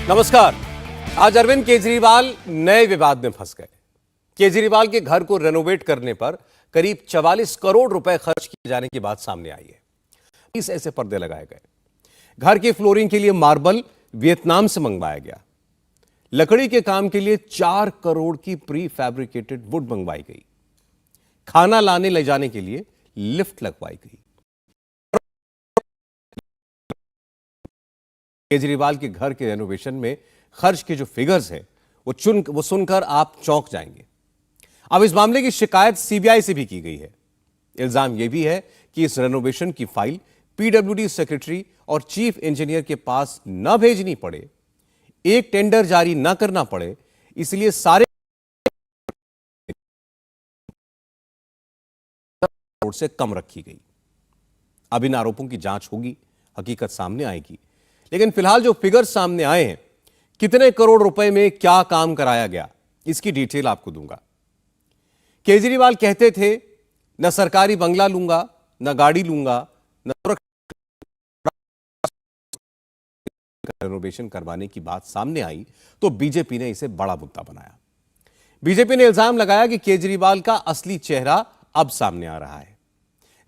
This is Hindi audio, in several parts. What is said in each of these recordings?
नमस्कार। आज अरविंद केजरीवाल नए विवाद में फंस गए। केजरीवाल के घर को रेनोवेट करने पर करीब 44 करोड़ रुपए खर्च किए जाने की बात सामने आई है। इस ऐसे पर्दे लगाए गए। घर की फ्लोरिंग के लिए मार्बल वियतनाम से मंगवाया गया। लकड़ी के काम के लिए 4 करोड़ की प्री फैब्रिकेटेड वुड मंगवाई गई। खाना लाने ले जाने के लिए लिफ्ट लगवाई गई। केजरीवाल के घर के रेनोवेशन में खर्च के जो फिगर्स हैं वो सुनकर आप चौंक जाएंगे। अब इस मामले की शिकायत सीबीआई से भी की गई है। इल्जाम यह भी है कि इस रेनोवेशन की फाइल पीडब्ल्यूडी सेक्रेटरी और चीफ इंजीनियर के पास न भेजनी पड़े, एक टेंडर जारी न करना पड़े, इसलिए सारे करोड़ से कम रखी गई। अब इन आरोपों की जांच होगी, हकीकत सामने आएगी। लेकिन फिलहाल जो फिगर्स सामने आए हैं, कितने करोड़ रुपए में क्या काम कराया गया, इसकी डिटेल आपको दूंगा। केजरीवाल कहते थे न सरकारी बंगला लूंगा, न गाड़ी लूंगा, न रेनोवेशन करवाने की बात सामने आई तो बीजेपी ने इसे बड़ा मुद्दा बनाया। बीजेपी ने इल्जाम लगाया कि केजरीवाल का असली चेहरा अब सामने आ रहा है।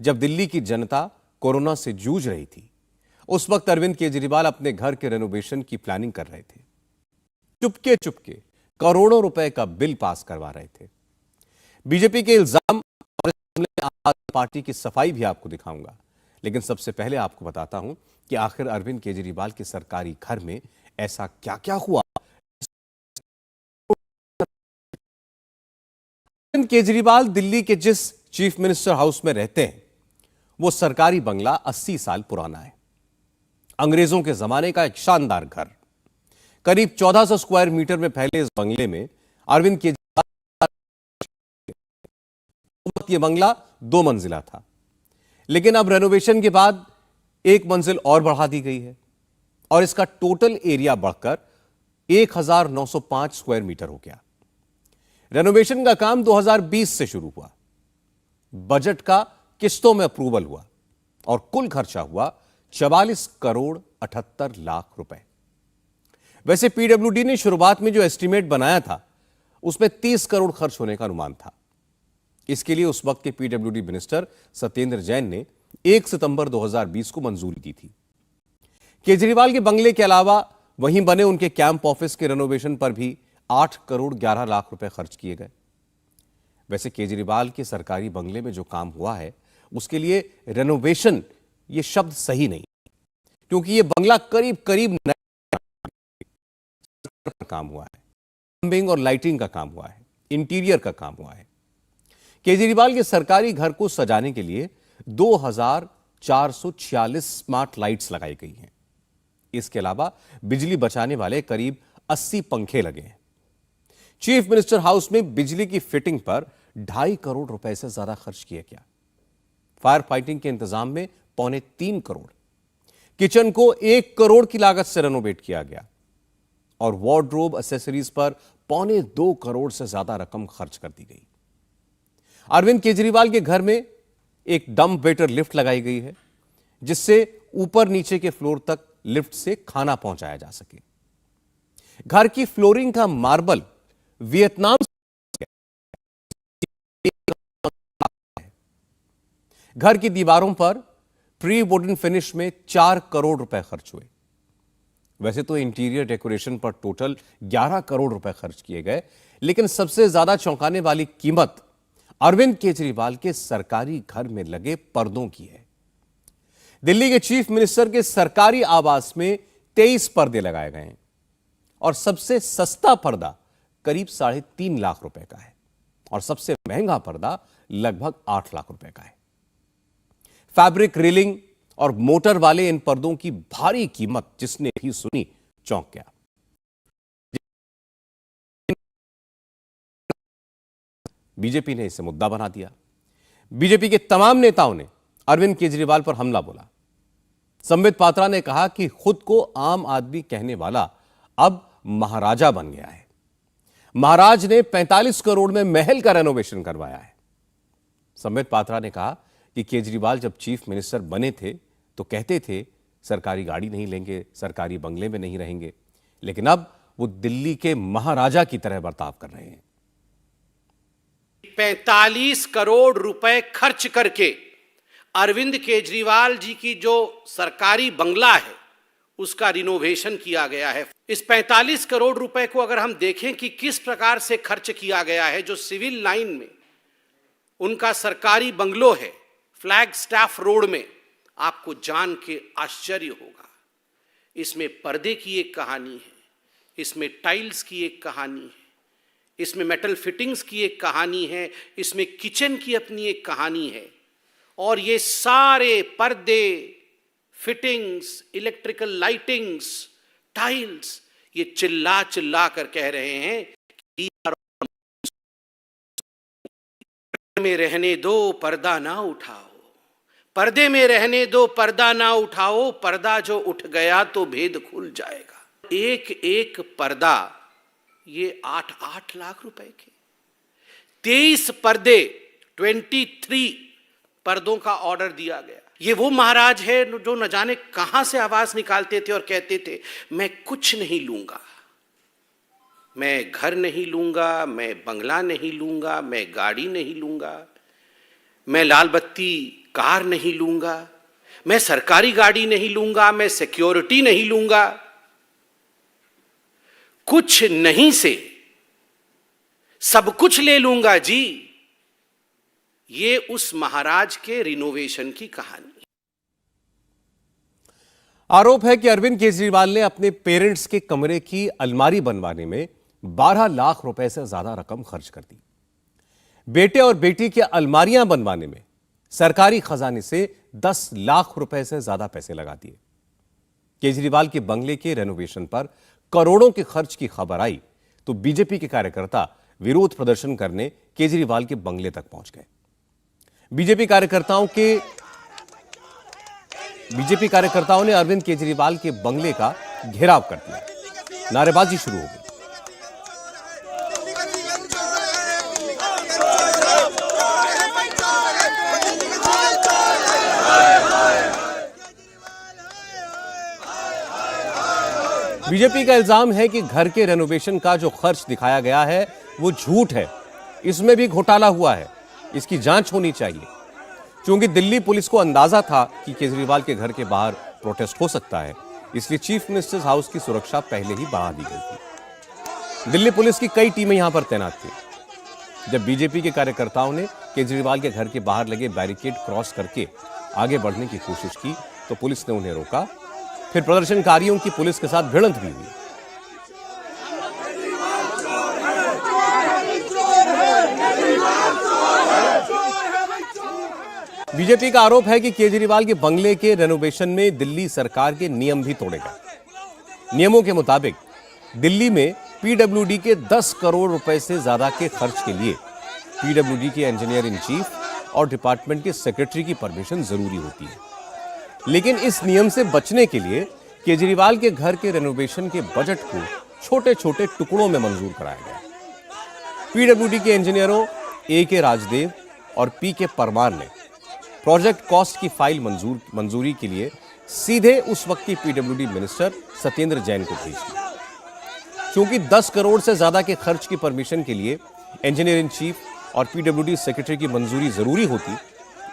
जब दिल्ली की जनता कोरोना से जूझ रही थी, उस वक्त अरविंद केजरीवाल अपने घर के रेनोवेशन की प्लानिंग कर रहे थे। चुपके चुपके करोड़ों रुपए का बिल पास करवा रहे थे। बीजेपी के इल्जाम और इस मामले में आम आदमी पार्टी की सफाई भी आपको दिखाऊंगा। लेकिन सबसे पहले आपको बताता हूं कि आखिर अरविंद केजरीवाल के सरकारी घर में ऐसा क्या क्या हुआ। अरविंद केजरीवाल दिल्ली के जिस चीफ मिनिस्टर हाउस में रहते हैं, वो सरकारी बंगला 80 साल पुराना है। अंग्रेजों के जमाने का एक शानदार घर। करीब 1400 स्क्वायर मीटर में फैले इस बंगले में अरविंद केजरीवाल, ये बंगला 2 मंजिला था, लेकिन अब रेनोवेशन के बाद 1 मंजिल और बढ़ा दी गई है और इसका टोटल एरिया बढ़कर 1905 स्क्वायर मीटर हो गया। रेनोवेशन का काम 2020 से शुरू हुआ। बजट का किस्तों में अप्रूवल हुआ और कुल खर्चा हुआ 44 करोड़ 78 लाख रुपए। वैसे पीडब्ल्यूडी ने शुरुआत में जो एस्टीमेट बनाया था, उसमें 30 करोड़ खर्च होने का अनुमान था। इसके लिए उस वक्त के पीडब्ल्यूडी मिनिस्टर सत्येंद्र जैन ने 1 सितंबर 2020 को मंजूरी दी थी। केजरीवाल के बंगले के अलावा वहीं बने उनके कैंप ऑफिस के रेनोवेशन पर भी 8 करोड़ 11 लाख रुपए खर्च किए गए। वैसे केजरीवाल के सरकारी बंगले में जो काम हुआ है, उसके लिए रेनोवेशन ये शब्द सही नहीं, क्योंकि ये बंगला करीब करीब काम हुआ है। प्लम्बिंग और लाइटिंग का काम हुआ है, इंटीरियर का काम हुआ है। केजरीवाल के सरकारी घर को सजाने के लिए 2446 स्मार्ट लाइट्स लगाई गई हैं। इसके अलावा बिजली बचाने वाले करीब 80 पंखे लगे हैं। चीफ मिनिस्टर हाउस में बिजली की फिटिंग पर 2.5 करोड़ रुपए से ज्यादा खर्च किया गया। फायर फाइटिंग के इंतजाम में 3.25 करोड़। किचन को 1 करोड़ की लागत से रेनोवेट किया गया और वार्डरोब एक्सेसरीज पर 2.25 करोड़ से ज्यादा रकम खर्च कर दी गई। अरविंद केजरीवाल के घर में एक डंप वेटर लिफ्ट लगाई गई है, जिससे ऊपर नीचे के फ्लोर तक लिफ्ट से खाना पहुंचाया जा सके। घर की फ्लोरिंग का मार्बल वियतनाम से, घर की दीवारों पर प्री वुडन फिनिश में 4 करोड़ रुपए खर्च हुए। वैसे तो इंटीरियर डेकोरेशन पर टोटल 11 करोड़ रुपए खर्च किए गए, लेकिन सबसे ज्यादा चौंकाने वाली कीमत अरविंद केजरीवाल के सरकारी घर में लगे पर्दों की है। दिल्ली के चीफ मिनिस्टर के सरकारी आवास में 23 पर्दे लगाए गए हैं और सबसे सस्ता पर्दा करीब 3.5 लाख रुपए का है और सबसे महंगा पर्दा लगभग 8 लाख रुपए का है। फैब्रिक रेलिंग और मोटर वाले इन पर्दों की भारी कीमत जिसने भी सुनी चौंक गया। बीजेपी ने इसे मुद्दा बना दिया। बीजेपी के तमाम नेताओं ने अरविंद केजरीवाल पर हमला बोला। संबित पात्रा ने कहा कि खुद को आम आदमी कहने वाला अब महाराजा बन गया है। महाराज ने 45 करोड़ में महल का रेनोवेशन करवाया है। संबित पात्रा ने कहा कि केजरीवाल जब चीफ मिनिस्टर बने थे तो कहते थे सरकारी गाड़ी नहीं लेंगे, सरकारी बंगले में नहीं रहेंगे, लेकिन अब वो दिल्ली के महाराजा की तरह बर्ताव कर रहे हैं। 45 करोड़ रुपए खर्च करके अरविंद केजरीवाल जी की जो सरकारी बंगला है उसका रिनोवेशन किया गया है। इस 45 करोड़ रुपए को अगर हम देखें कि किस प्रकार से खर्च किया गया है, जो सिविल लाइन में उनका सरकारी बंगलो है फ्लैग स्टाफ रोड में, आपको जान के आश्चर्य होगा। इसमें पर्दे की एक कहानी है, इसमें टाइल्स की एक कहानी है, इसमें मेटल फिटिंग्स की एक कहानी है, इसमें किचन की अपनी एक कहानी है। और ये सारे पर्दे, फिटिंग्स, इलेक्ट्रिकल लाइटिंग्स, टाइल्स, ये चिल्ला चिल्ला कर कह रहे हैं कि में रहने दो, पर्दा ना उठाओ, पर्दे में रहने दो, पर्दा ना उठाओ, पर्दा जो उठ गया तो भेद खुल जाएगा। एक एक पर्दा ये 8-8 लाख रुपए के, 23 पर्दे, 23 पर्दों का ऑर्डर दिया गया। ये वो महाराज है जो न जाने कहां से आवाज निकालते थे और कहते थे मैं कुछ नहीं लूंगा, मैं घर नहीं लूंगा, मैं बंगला नहीं लूंगा, मैं गाड़ी नहीं लूंगा, मैं लाल बत्ती कार नहीं लूंगा, मैं सरकारी गाड़ी नहीं लूंगा, मैं सिक्योरिटी नहीं लूंगा। कुछ नहीं से सब कुछ ले लूंगा जी। ये उस महाराज के रिनोवेशन की कहानी। आरोप है कि अरविंद केजरीवाल ने अपने पेरेंट्स के कमरे की अलमारी बनवाने में 12 लाख रुपए से ज्यादा रकम खर्च कर दी। बेटे और बेटी की अलमारियां बनवाने में सरकारी खजाने से 10 लाख रुपए से ज्यादा पैसे लगा दिए। केजरीवाल के बंगले के रेनोवेशन पर करोड़ों के खर्च की खबर आई तो बीजेपी के कार्यकर्ता विरोध प्रदर्शन करने केजरीवाल के बंगले तक पहुंच गए। बीजेपी कार्यकर्ताओं ने अरविंद केजरीवाल के बंगले का घेराव कर दिया, नारेबाजी शुरू हो गई। बीजेपी का इल्जाम है कि घर के रेनोवेशन का जो खर्च दिखाया गया है वो झूठ है, इसमें भी घोटाला हुआ है, इसकी जांच होनी चाहिए। क्योंकि दिल्ली पुलिस को अंदाजा था कि केजरीवाल के घर के बाहर प्रोटेस्ट हो सकता है, इसलिए चीफ मिनिस्टर्स हाउस की सुरक्षा पहले ही बढ़ा दी गई थी। दिल्ली पुलिस की कई टीमें यहां पर तैनात थी। जब बीजेपी के कार्यकर्ताओं ने केजरीवाल के घर के बाहर लगे बैरिकेड क्रॉस करके आगे बढ़ने की कोशिश की तो पुलिस ने उन्हें रोका। फिर प्रदर्शनकारियों की पुलिस के साथ भिड़ंत भी हुई। बीजेपी का आरोप है कि केजरीवाल के बंगले के रेनोवेशन में दिल्ली सरकार के नियम भी तोड़े गए। नियमों के मुताबिक दिल्ली में पीडब्ल्यूडी के 10 करोड़ रुपए से ज्यादा के खर्च के लिए पीडब्ल्यूडी के इंजीनियर इन चीफ और डिपार्टमेंट के सेक्रेटरी की परमिशन जरूरी होती है। लेकिन इस नियम से बचने के लिए केजरीवाल के घर के रेनोवेशन के बजट को छोटे छोटे टुकड़ों में मंजूर कराया गया। पीडब्ल्यूडी के इंजीनियरों A.K. राजदेव और P.K. परमार ने प्रोजेक्ट कॉस्ट की फाइल मंजूरी के लिए सीधे उस वक्त की पीडब्ल्यूडी मिनिस्टर सत्येंद्र जैन को भेज दी। क्योंकि 10 करोड़ से ज्यादा के खर्च की परमिशन के लिए इंजीनियर इन चीफ और पीडब्ल्यूडी सेक्रेटरी की मंजूरी जरूरी होती,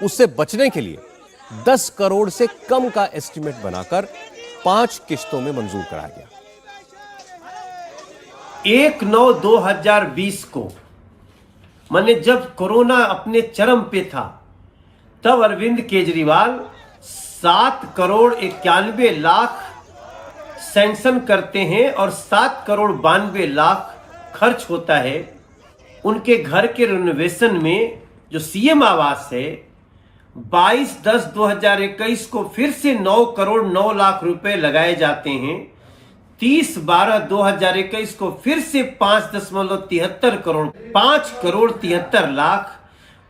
उससे बचने के लिए 10 करोड़ से कम का एस्टीमेट बनाकर 5 किश्तों में मंजूर कराया गया। 1/9/2020 को माने जब कोरोना अपने चरम पे था तब अरविंद केजरीवाल 7 करोड़ 91 लाख सैंक्शन करते हैं और 7 करोड़ 92 लाख खर्च होता है। उनके घर के रेनोवेशन में जो सीएम आवास है 22/10/2021 को फिर से 9 करोड़ 9 लाख रुपए लगाए जाते हैं। 30/12/2021 को फिर से 5.73 करोड़ 5 करोड़ 73 लाख।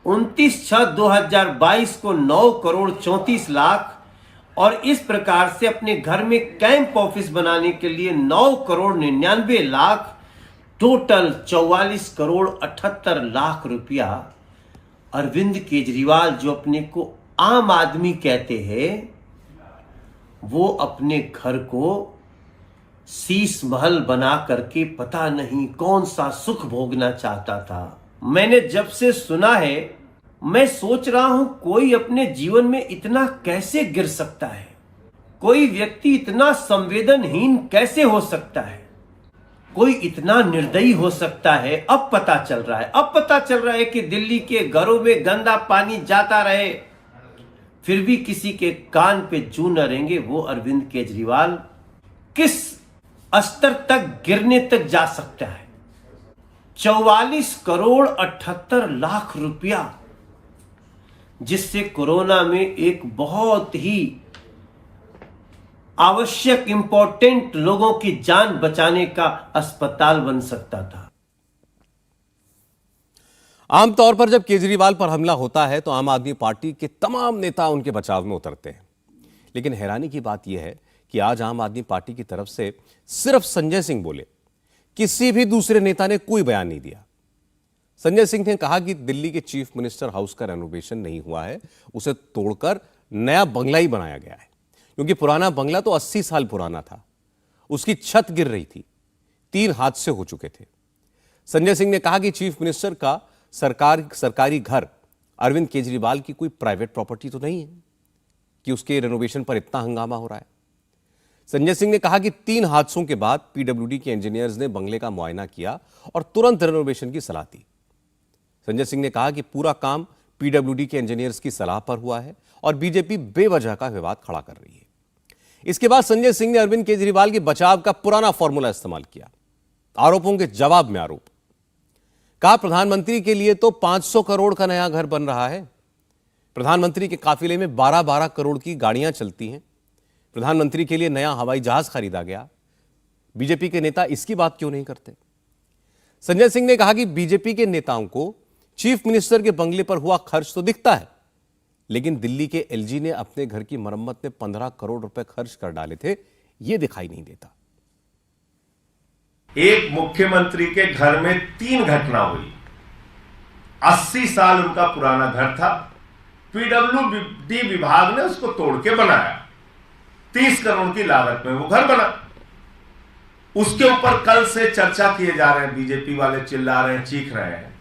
29/6/2022 को 9 करोड़ 34 लाख और इस प्रकार से अपने घर में कैंप ऑफिस बनाने के लिए 9 करोड़ 99 लाख, टोटल 44 करोड़ 78 लाख रुपया अरविंद केजरीवाल जो अपने को आम आदमी कहते हैं वो अपने घर को शीश महल बना करके पता नहीं कौन सा सुख भोगना चाहता था। मैंने जब से सुना है, मैं सोच रहा हूं कोई अपने जीवन में इतना कैसे गिर सकता है, कोई व्यक्ति इतना संवेदनहीन कैसे हो सकता है, कोई इतना निर्दयी हो सकता है। अब पता चल रहा है कि दिल्ली के घरों में गंदा पानी जाता रहे फिर भी किसी के कान पे जूं न रेंगे। वो अरविंद केजरीवाल किस स्तर तक गिरने तक जा सकता है। 44 करोड़ 78 लाख रुपया, जिससे कोरोना में एक बहुत ही आवश्यक इंपॉर्टेंट लोगों की जान बचाने का अस्पताल बन सकता था। आमतौर पर जब केजरीवाल पर हमला होता है तो आम आदमी पार्टी के तमाम नेता उनके बचाव में उतरते हैं, लेकिन हैरानी की बात यह है कि आज आम आदमी पार्टी की तरफ से सिर्फ संजय सिंह बोले, किसी भी दूसरे नेता ने कोई बयान नहीं दिया। संजय सिंह ने कहा कि दिल्ली के चीफ मिनिस्टर हाउस का रेनोवेशन नहीं हुआ है, उसे तोड़कर नया बंगला ही बनाया गया है, क्योंकि पुराना बंगला तो 80 साल पुराना था, उसकी छत गिर रही थी, 3 हादसे हो चुके थे। संजय सिंह ने कहा कि चीफ मिनिस्टर का सरकारी घर अरविंद केजरीवाल की कोई प्राइवेट प्रॉपर्टी तो नहीं है कि उसके रेनोवेशन पर इतना हंगामा हो रहा है। संजय सिंह ने कहा कि 3 हादसों के बाद पीडब्ल्यूडी के इंजीनियर्स ने बंगले का मुआयना किया और तुरंत रेनोवेशन की सलाह दी। संजय सिंह ने कहा कि पूरा काम पीडब्ल्यूडी के इंजीनियर्स की सलाह पर हुआ है और बीजेपी बेवजह का विवाद खड़ा कर रही है। इसके बाद संजय सिंह ने अरविंद केजरीवाल के बचाव का पुराना फॉर्मूला इस्तेमाल किया, आरोपों के जवाब में आरोप। कहा प्रधानमंत्री के लिए तो 500 करोड़ का नया घर बन रहा है, प्रधानमंत्री के काफिले में 12-12 करोड़ की गाड़ियां चलती हैं, प्रधानमंत्री के लिए नया हवाई जहाज खरीदा गया, बीजेपी के नेता इसकी बात क्यों नहीं करते। संजय सिंह ने कहा कि बीजेपी के नेताओं को चीफ मिनिस्टर के बंगले पर हुआ खर्च तो दिखता है, लेकिन दिल्ली के एलजी ने अपने घर की मरम्मत में 15 करोड़ रुपए खर्च कर डाले थे, यह दिखाई नहीं देता। एक मुख्यमंत्री के घर में 3 घटना हुई। 80 साल उनका पुराना घर था, पीडब्ल्यूडी विभाग ने उसको तोड़ के बनाया, 30 करोड़ की लागत में वो घर बना। उसके ऊपर कल से चर्चा किए जा रहे हैं, बीजेपी वाले चिल्ला रहे हैं, चीख रहे हैं।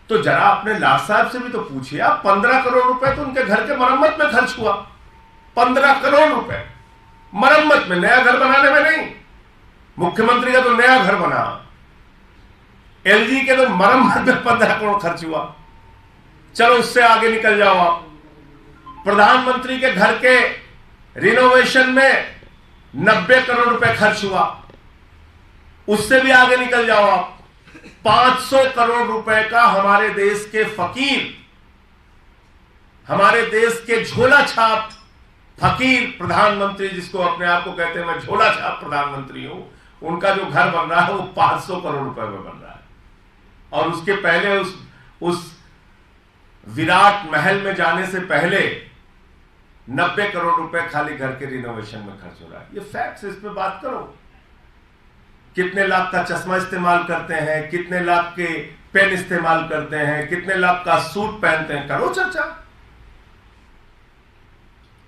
तो जरा अपने लाट साहब से भी तो पूछिए आप, 15 करोड़ रुपए तो उनके घर के मरम्मत में खर्च हुआ। 15 करोड़ रुपए मरम्मत में, नया घर बनाने में नहीं। मुख्यमंत्री का तो नया घर बना, एलजी के तो मरम्मत में 15 करोड़ खर्च हुआ। चलो उससे आगे निकल जाओ आप, प्रधानमंत्री के घर के रिनोवेशन में 90 करोड़ रुपए खर्च हुआ, उससे भी आगे निकल जाओ आप। 500 करोड़ रुपए का हमारे देश के फकीर, हमारे देश के झोला छाप फकीर प्रधानमंत्री, जिसको अपने आप को कहते हैं मैं झोला छाप प्रधानमंत्री हूं, उनका जो घर बन रहा है वो 500 करोड़ रुपए में बन रहा है। और उसके पहले उस विराट महल में जाने से पहले 90 करोड़ रुपए खाली घर के रिनोवेशन में खर्च हो रहा है। ये फैक्ट्स, इस पे बात करो। कितने लाख का चश्मा इस्तेमाल करते हैं, कितने लाख के पेन इस्तेमाल करते हैं, कितने लाख का सूट पहनते हैं, करो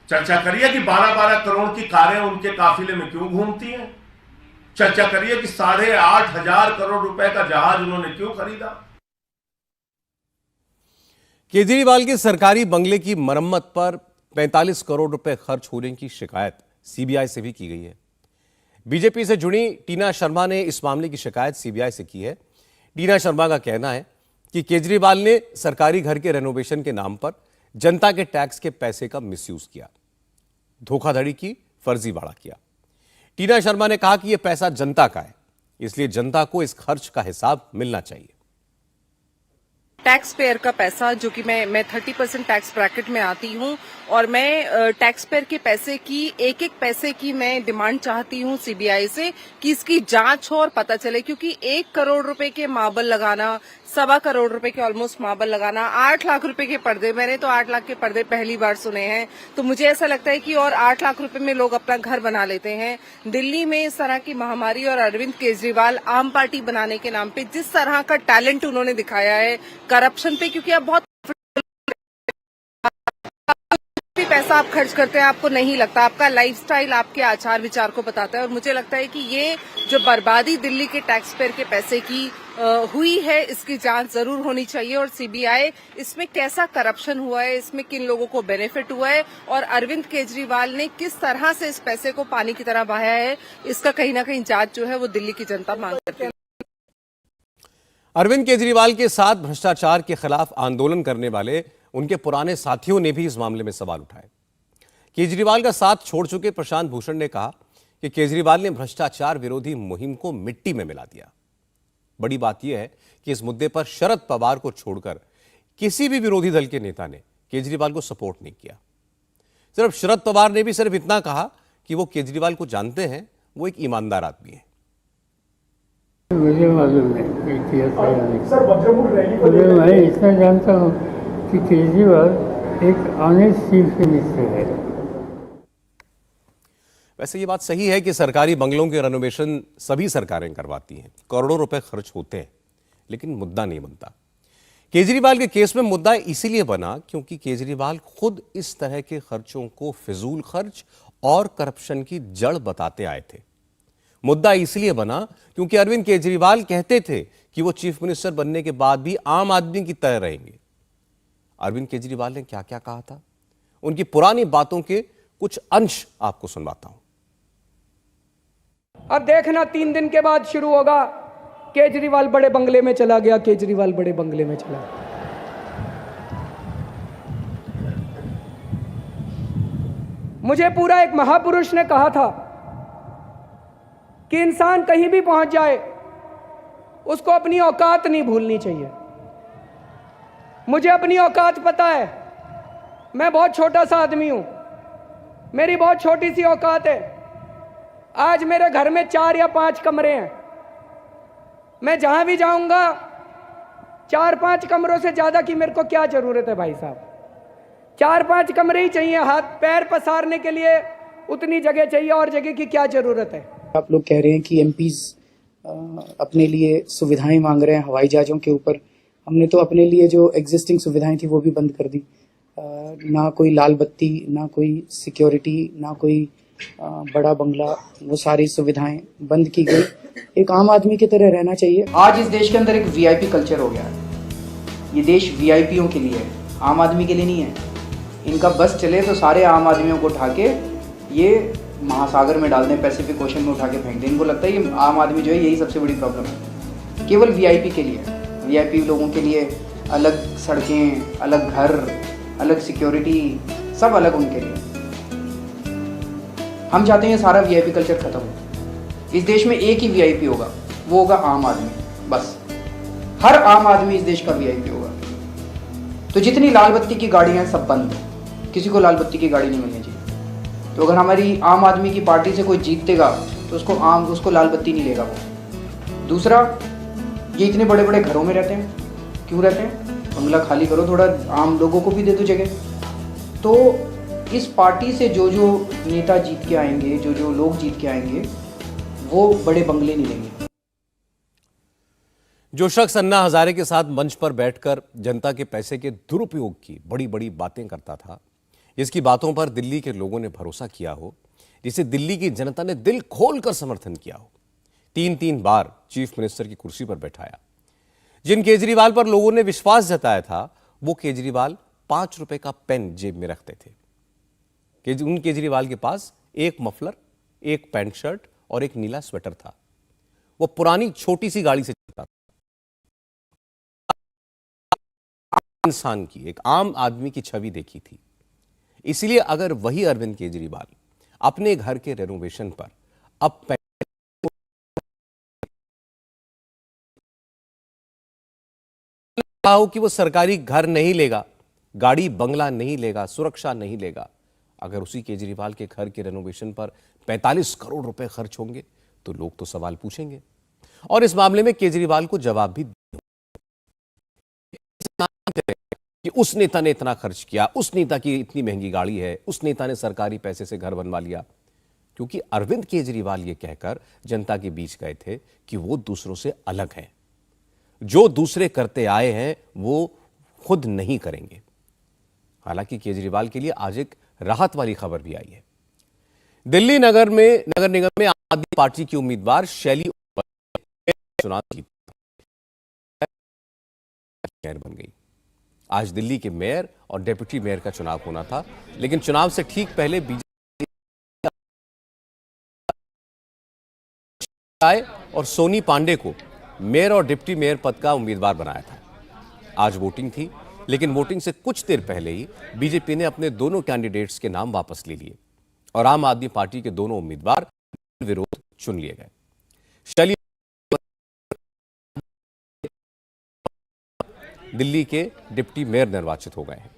चर्चा करिए कि 12-12 करोड़ की कारें उनके काफिले में क्यों घूमती हैं। चर्चा करिए कि 8,500 करोड़ रुपए का जहाज उन्होंने क्यों खरीदा। केजरीवाल के सरकारी बंगले की मरम्मत पर 45 करोड़ रुपए खर्च होने की शिकायत सीबीआई से भी की गई है। बीजेपी से जुड़ी टीना शर्मा ने इस मामले की शिकायत सीबीआई से की है। टीना शर्मा का कहना है कि केजरीवाल ने सरकारी घर के रेनोवेशन के नाम पर जनता के टैक्स के पैसे का मिसयूज किया, धोखाधड़ी की, फर्जीवाड़ा किया। टीना शर्मा ने कहा कि यह पैसा जनता का है, इसलिए जनता को इस खर्च का हिसाब मिलना चाहिए। टैक्स पेयर का पैसा, जो कि मैं 30% टैक्स ब्रैकेट में आती हूं, और मैं टैक्स पेयर के पैसे की एक पैसे की मैं डिमांड चाहती हूं सीबीआई से कि इसकी जांच हो और पता चले, क्योंकि 1 करोड़ रुपए के मार्बल लगाना, 1.25 करोड़ रुपए के ऑलमोस्ट मार्बल लगाना, 8 लाख रुपए के पर्दे, मैंने तो 8 लाख के पर्दे पहली बार सुने हैं। तो मुझे ऐसा लगता है कि और 8 लाख रुपए में लोग अपना घर बना लेते हैं। दिल्ली में इस तरह की महामारी और अरविंद केजरीवाल आम पार्टी बनाने के नाम पे जिस तरह का टैलेंट उन्होंने दिखाया है करप्शन पे, क्योंकि अब बहुत पैसा आप खर्च करते हैं आपको नहीं लगता, आपका लाइफस्टाइल आपके आचार विचार को बताता है। और मुझे लगता है कि ये जो बर्बादी दिल्ली के टैक्स पेयर के पैसे की हुई है, इसकी जांच जरूर होनी चाहिए। और सीबीआई इसमें कैसा करप्शन हुआ है, इसमें किन लोगों को बेनिफिट हुआ है और अरविंद केजरीवाल ने किस तरह से इस पैसे को पानी की तरह बहाया है, इसका कहीं ना कहीं जांच जो है वो दिल्ली की जनता मांग करती है। अरविंद केजरीवाल के साथ भ्रष्टाचार के खिलाफ आंदोलन करने वाले उनके पुराने साथियों ने भी इस मामले में सवाल उठाए। केजरीवाल का साथ छोड़ चुके प्रशांत भूषण ने कहा कि केजरीवाल ने भ्रष्टाचार विरोधी मुहिम को मिट्टी में मिला दिया। बड़ी बात यह है कि इस मुद्दे पर शरद पवार को छोड़कर किसी भी विरोधी दल के नेता ने केजरीवाल को सपोर्ट नहीं किया। सिर्फ शरद पवार ने भी सिर्फ इतना कहा कि वो केजरीवाल को जानते हैं, वो एक ईमानदार आदमी है। मुझे मालूम नहीं किया था या नहीं। मुझे मैं इतना जानता हूँ कि केजरीवाल एक ऑनेस्ट चीफ मिनिस्टर है। वैसे ये बात सही है कि सरकारी बंगलों के रेनोवेशन सभी सरकारें करवाती हैं, करोड़ों रुपए खर्च होते हैं, लेकिन मुद्दा नहीं बनता। केजरीवाल के केस में मुद्दा इसीलिए बना क्योंकि केजरीवाल खुद इस तरह के खर्चों को फिजूल खर्च और करप्शन की जड़ बताते आए थे। मुद्दा इसलिए बना क्योंकि अरविंद केजरीवाल कहते थे कि वो चीफ मिनिस्टर बनने के बाद भी आम आदमी की तरह रहेंगे। अरविंद केजरीवाल ने क्या क्या कहा था, उनकी पुरानी बातों के कुछ अंश आपको सुनवाता हूं। अब देखना 3 दिन के बाद शुरू होगा, केजरीवाल बड़े बंगले में चला गया, केजरीवाल बड़े बंगले में चला गया। मुझे पूरा एक महापुरुष ने कहा था कि इंसान कहीं भी पहुंच जाए उसको अपनी औकात नहीं भूलनी चाहिए। मुझे अपनी औकात पता है, मैं बहुत छोटा सा आदमी हूं, मेरी बहुत छोटी सी औकात है। आज मेरे घर में 4 या 5 कमरे हैं, मैं जहां भी जाऊंगा 4-5 कमरों से ज्यादा की मेरे को क्या जरूरत है भाई साहब। 4-5 कमरे ही चाहिए, हाथ पैर पसारने के लिए उतनी जगह चाहिए, और जगह की क्या जरूरत है। आप लोग कह रहे हैं कि एमपीज अपने लिए सुविधाएं मांग रहे हैं हवाई जहाज़ों के ऊपर। हमने तो अपने लिए जो एग्जिस्टिंग सुविधाएं थी वो भी बंद कर दी। ना कोई लाल बत्ती, ना कोई सिक्योरिटी, ना कोई बड़ा बंगला, वो सारी सुविधाएं बंद की गई। एक आम आदमी की तरह रहना चाहिए। आज इस देश के अंदर एक वीआईपी कल्चर हो गया है। ये देश वीआईपीओं के लिए है, आम आदमी के लिए नहीं है। इनका बस चले तो सारे आम आदमियों को उठा के ये महासागर में डाल दें, पैसिफिक ओशन में उठा के फेंक दें। इनको लगता है ये आम आदमी जो है यही सबसे बड़ी प्रॉब्लम है। केवल वीआईपी के लिए, वीआईपी लोगों के लिए अलग सड़कें, अलग घर, अलग सिक्योरिटी, सब अलग उनके लिए। हम चाहते हैं सारा वीआईपी कल्चर खत्म हो। इस देश में एक ही वीआईपी होगा, वो होगा आम आदमी। बस हर आम आदमी इस देश का वीआईपी होगा। तो जितनी लाल बत्ती की गाड़ियां हैं सब बंद, किसी को लाल बत्ती की गाड़ी नहीं मिलनी चाहिए। तो अगर हमारी आम आदमी की पार्टी से कोई जीतेगा तो उसको लाल बत्ती नहीं लेगा वो। दूसरा, ये इतने बड़े बड़े घरों में रहते हैं, क्यों रहते हैं? बंगला खाली करो, थोड़ा आम लोगों को भी दे दो जगह। तो इस पार्टी से जो जो नेता जीत के आएंगे, जो जो लोग जीत के आएंगे, वो बड़े बंगले नहीं लेंगे। जो शख्स अन्ना हजारे के साथ मंच पर बैठकर जनता के पैसे के दुरुपयोग की बड़ी बड़ी बातें करता था, जिसकी बातों पर दिल्ली के लोगों ने भरोसा किया हो, जिसे दिल्ली की जनता ने दिल खोलकर समर्थन किया हो, 3-3 बार चीफ मिनिस्टर की कुर्सी पर बैठाया, जिन केजरीवाल पर लोगों ने विश्वास जताया था, वो केजरीवाल 5 रुपए का पेन जेब में रखते थे। उन केजरीवाल के पास एक मफलर, एक पैंट शर्ट और एक नीला स्वेटर था। वो पुरानी छोटी सी गाड़ी से चलता था। इंसान की, एक आम आदमी की छवि देखी थी। इसलिए अगर वही अरविंद केजरीवाल अपने घर के रेनोवेशन पर अब हो कि वो सरकारी घर नहीं लेगा, गाड़ी बंगला नहीं लेगा, सुरक्षा नहीं लेगा, अगर उसी केजरीवाल के घर के रेनोवेशन पर 45 करोड़ रुपए खर्च होंगे तो लोग तो सवाल पूछेंगे और इस मामले में केजरीवाल को जवाब भी कि उस नेता ने इतना खर्च किया, उस नेता की इतनी महंगी गाड़ी है, उस नेता ने सरकारी पैसे से घर बनवा लिया। क्योंकि अरविंद केजरीवाल ये कहकर जनता के बीच गए थे कि वो दूसरों से अलग हैं, जो दूसरे करते आए हैं वो खुद नहीं करेंगे। हालांकि केजरीवाल के लिए आज एक राहत वाली खबर भी आई है। दिल्ली नगर निगम में आम आदमी पार्टी की उम्मीदवार शैली चुनाव जीत मेयर बन गई। आज दिल्ली के मेयर और डेप्यूटी मेयर का चुनाव होना था, लेकिन चुनाव से ठीक पहले बीजेपी और सोनी पांडे को मेयर और डिप्टी मेयर पद का उम्मीदवार बनाया था। आज वोटिंग थी, लेकिन वोटिंग से कुछ देर पहले ही बीजेपी ने अपने दोनों कैंडिडेट्स के नाम वापस ले लिए और आम आदमी पार्टी के दोनों उम्मीदवार विरोध चुन लिए गए। शैली दिल्ली के डिप्टी मेयर निर्वाचित हो गए हैं।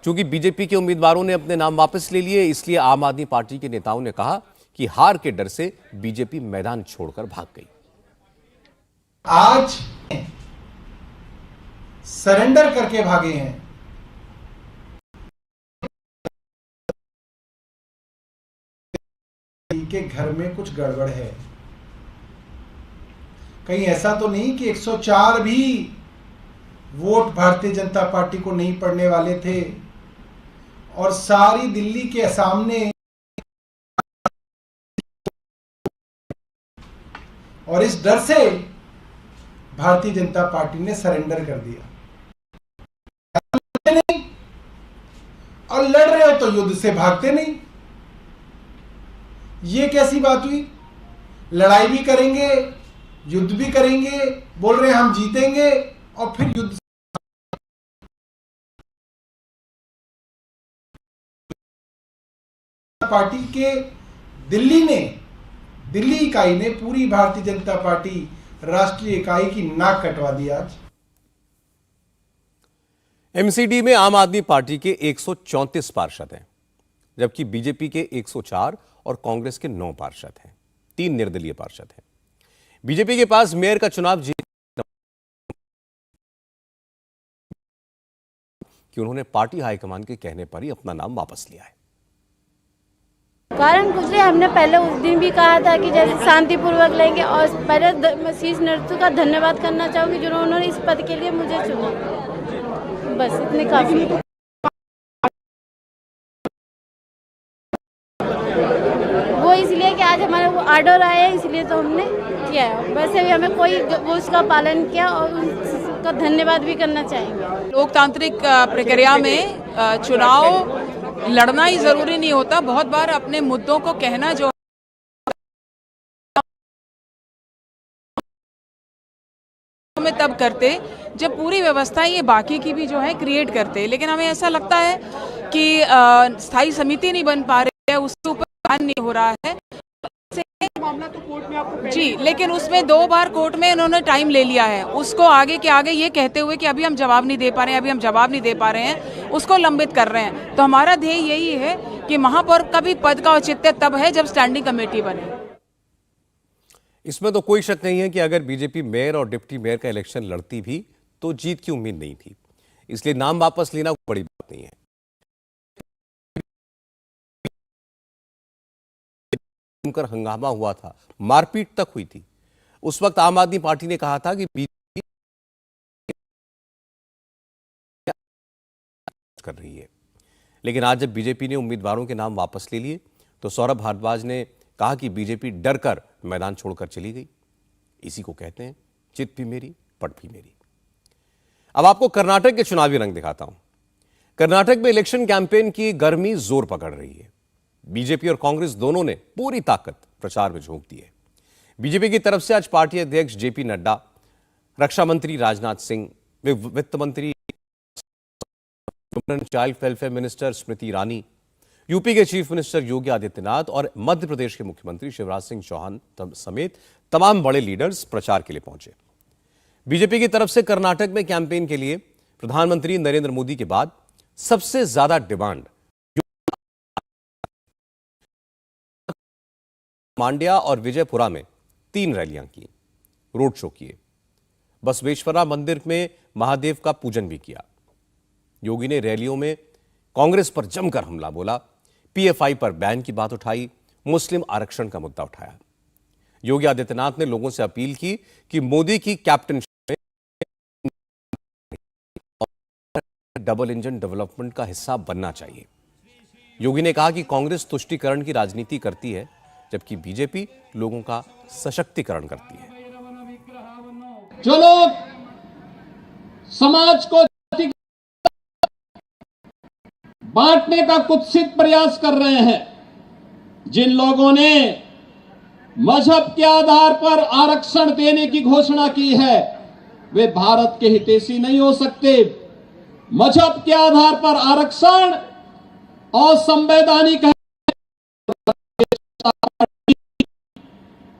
चूंकि बीजेपी के उम्मीदवारों ने अपने नाम वापस ले लिए, इसलिए आम आदमी पार्टी के नेताओं ने कहा कि हार के डर से बीजेपी मैदान छोड़कर भाग गई। आज सरेंडर करके भागे हैं। के घर में कुछ गड़बड़ है। कहीं ऐसा तो नहीं कि 104 भी वोट भारतीय जनता पार्टी को नहीं पड़ने वाले थे और सारी दिल्ली के सामने और इस डर से भारतीय जनता पार्टी ने सरेंडर कर दिया। नहीं और लड़ रहे हो तो युद्ध से भागते नहीं, ये कैसी बात हुई? लड़ाई भी करेंगे, युद्ध भी करेंगे, बोल रहे हैं हम जीतेंगे और फिर युद्ध। पार्टी के दिल्ली इकाई ने पूरी भारतीय जनता पार्टी राष्ट्रीय इकाई की नाक कटवा दी। आज एमसीडी में आम आदमी पार्टी के 134 पार्षद हैं, जबकि बीजेपी के 104 और कांग्रेस के 9 पार्षद हैं। 3 निर्दलीय पार्षद हैं। बीजेपी के पास मेयर का चुनाव जीत कि उन्होंने पार्टी हाईकमान के कहने पर ही अपना नाम वापस लिया है। कारण कुछ नहीं, हमने पहले उस दिन भी कहा था कि जैसे शांतिपूर्वक लेंगे और पहले शीश नेतृत्व का धन्यवाद करना चाहूंगी जिन्होंने इस पद के लिए मुझे चुना। बस इतने काफी है। वो इसलिए कि आज हमारे वो ऑर्डर आए हैं, इसलिए तो हमने किया है। वैसे भी हमें कोई वो उसका पालन किया और उसका धन्यवाद भी करना चाहेंगे। लोकतांत्रिक प्रक्रिया में चुनाव लड़ना ही जरूरी नहीं होता। बहुत बार अपने मुद्दों को कहना जो में तब करते जब पूरी व्यवस्था ये बाकी की भी जो है क्रिएट करते, लेकिन हमें ऐसा लगता है कि स्थायी समिति नहीं बन पा रही है, उसके ऊपर ध्यान नहीं हो रहा है। मामला तो कोर्ट में आपको जी, लेकिन उसमें 2 बार कोर्ट में उन्होंने टाइम ले लिया है, उसको आगे के आगे ये कहते हुए कि अभी हम जवाब नहीं दे पा रहे हैं, अभी हम जवाब नहीं दे पा रहे हैं, उसको लंबित कर रहे हैं। तो हमारा ध्येय यही है कि महापौर का भी पद का औचित्य तब है जब स्टैंडिंग कमेटी बने। इसमें तो कोई शक नहीं है कि अगर बीजेपी मेयर और डिप्टी मेयर का इलेक्शन लड़ती भी तो जीत की उम्मीद नहीं थी, इसलिए नाम वापस लेना कोई बड़ी बात नहीं है। कर हंगामा हुआ था, मारपीट तक हुई थी। उस वक्त आम आदमी पार्टी ने कहा था कि बीजेपी कर रही है, लेकिन आज जब बीजेपी ने उम्मीदवारों के नाम वापस ले लिए तो सौरभ भारद्वाज ने कहा कि बीजेपी डर कर मैदान छोड़कर चली गई। इसी को कहते हैं चित भी मेरी पट भी मेरी। अब आपको कर्नाटक के चुनावी रंग दिखाता हूं। कर्नाटक में इलेक्शन कैंपेन की गर्मी जोर पकड़ रही है। बीजेपी और कांग्रेस दोनों ने पूरी ताकत प्रचार में झोंक दी है। बीजेपी की तरफ से आज पार्टी अध्यक्ष जेपी नड्डा, रक्षा मंत्री राजनाथ सिंह, वित्त मंत्री child welfare minister Smriti Irani, UP के चीफ मिनिस्टर योगी आदित्यनाथ और मध्य प्रदेश के मुख्यमंत्री शिवराज सिंह चौहान समेत तमाम बड़े लीडर्स प्रचार के लिए पहुंचे। बीजेपी की तरफ से कर्नाटक में कैंपेन के लिए प्रधानमंत्री नरेंद्र मोदी के बाद सबसे ज्यादा डिमांड मांड्या और विजयपुरा में 3 रैलियां की, रोड शो किए, बसवेश्वरा मंदिर में महादेव का पूजन भी किया। योगी ने रैलियों में कांग्रेस पर जमकर हमला बोला, पीएफआई पर बैन की बात उठाई, मुस्लिम आरक्षण का मुद्दा उठाया। योगी आदित्यनाथ ने लोगों से अपील की कि मोदी की कैप्टनशिप में डबल इंजन डेवलपमेंट का हिस्सा बनना चाहिए। योगी ने कहा कि कांग्रेस तुष्टीकरण की राजनीति करती है, जबकि बीजेपी लोगों का सशक्तिकरण करती है। जो लोग समाज को बांटने का कुत्सित प्रयास कर रहे हैं, जिन लोगों ने मजहब के आधार पर आरक्षण देने की घोषणा की है, वे भारत के हितैषी नहीं हो सकते। मजहब के आधार पर आरक्षण असंवैधानिक है।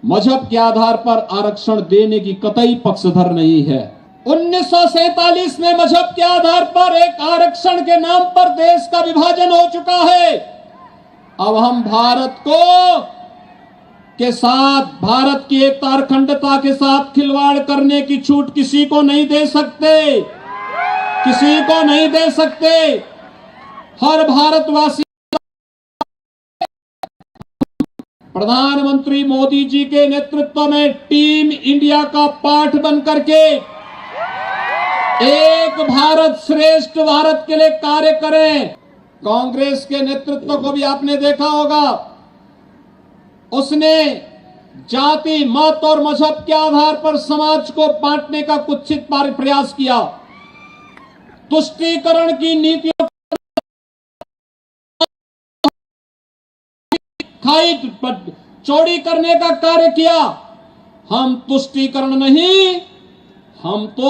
मजहब के आधार पर आरक्षण देने की कतई पक्षधर नहीं है। 1947 में मजहब के आधार पर एक आरक्षण के नाम पर देश का विभाजन हो चुका है। अब हम भारत के साथ, भारत की एकता और अखंडता के साथ खिलवाड़ करने की छूट किसी को नहीं दे सकते, किसी को नहीं दे सकते। हर भारतवासी प्रधानमंत्री मोदी जी के नेतृत्व में टीम इंडिया का पाठ बन करके एक भारत श्रेष्ठ भारत के लिए कार्य करें। कांग्रेस के नेतृत्व को भी आपने देखा होगा, उसने जाति, मत और मजहब के आधार पर समाज को बांटने का कुत्सित प्रयास किया। तुष्टीकरण की नीतियों खाई चौड़ी करने का कार्य किया। हम तुष्टीकरण नहीं, हम तो